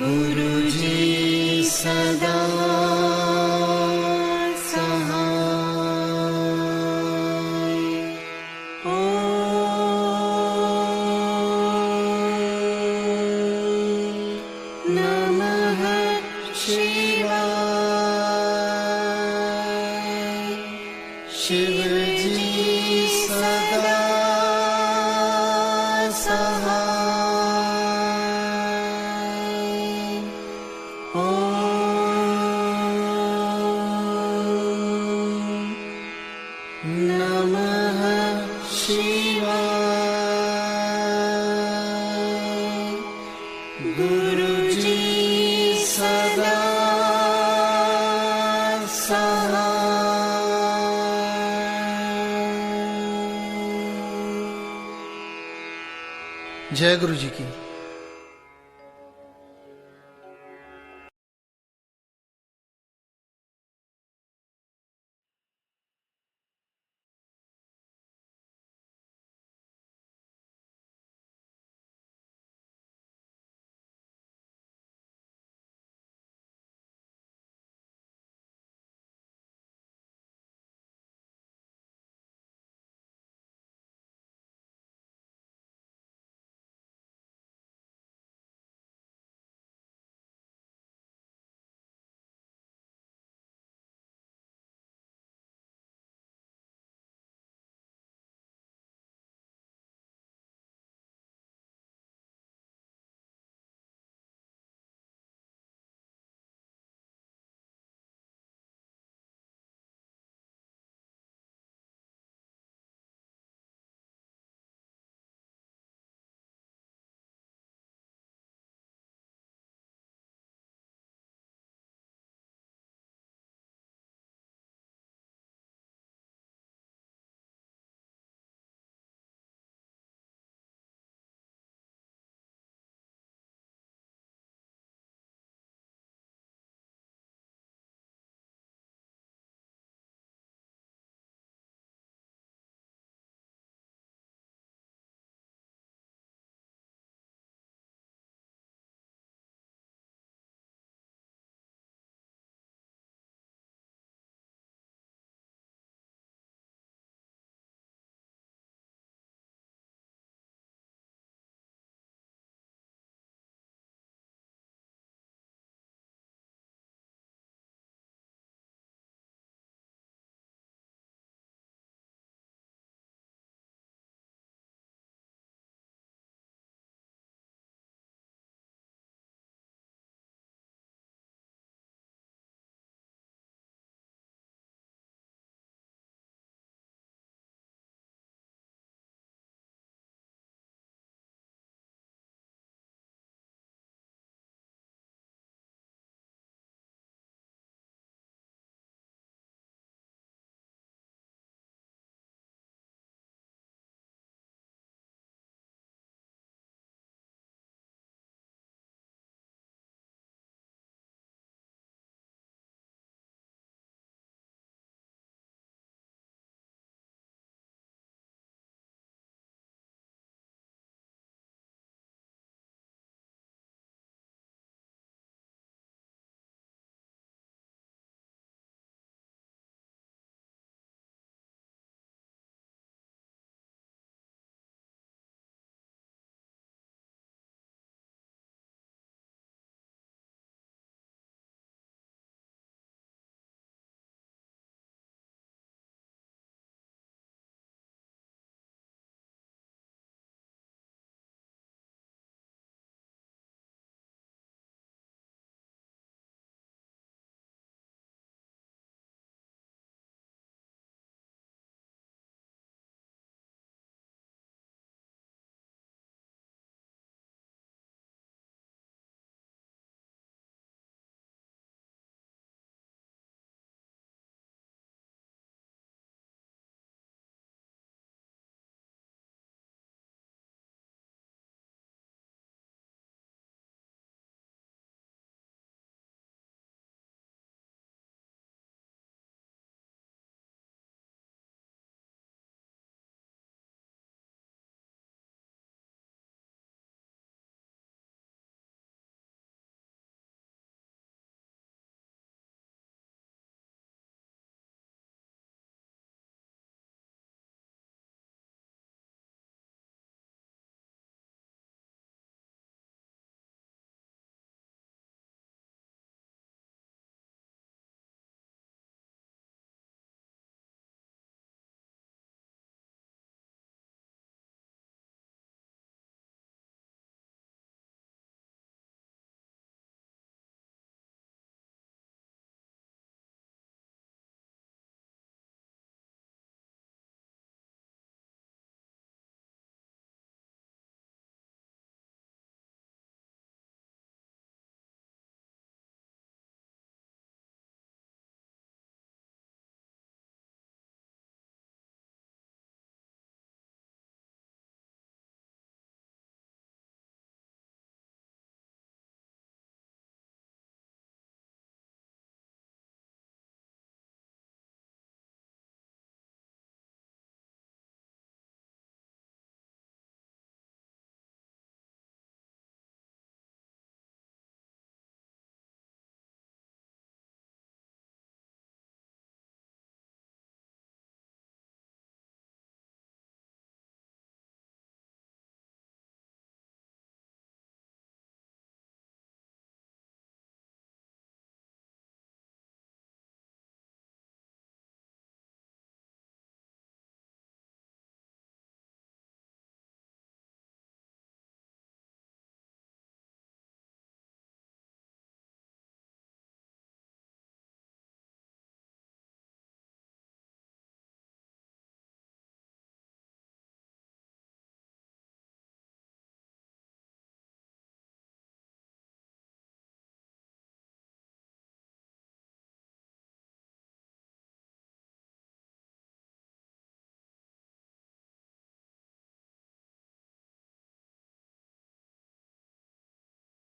S4: गुरु जी सदा शिव जी सदा सहाय। ओम नमः शिवाय। गुरु जी सदा सहाय।
S5: जय गुरु जी की।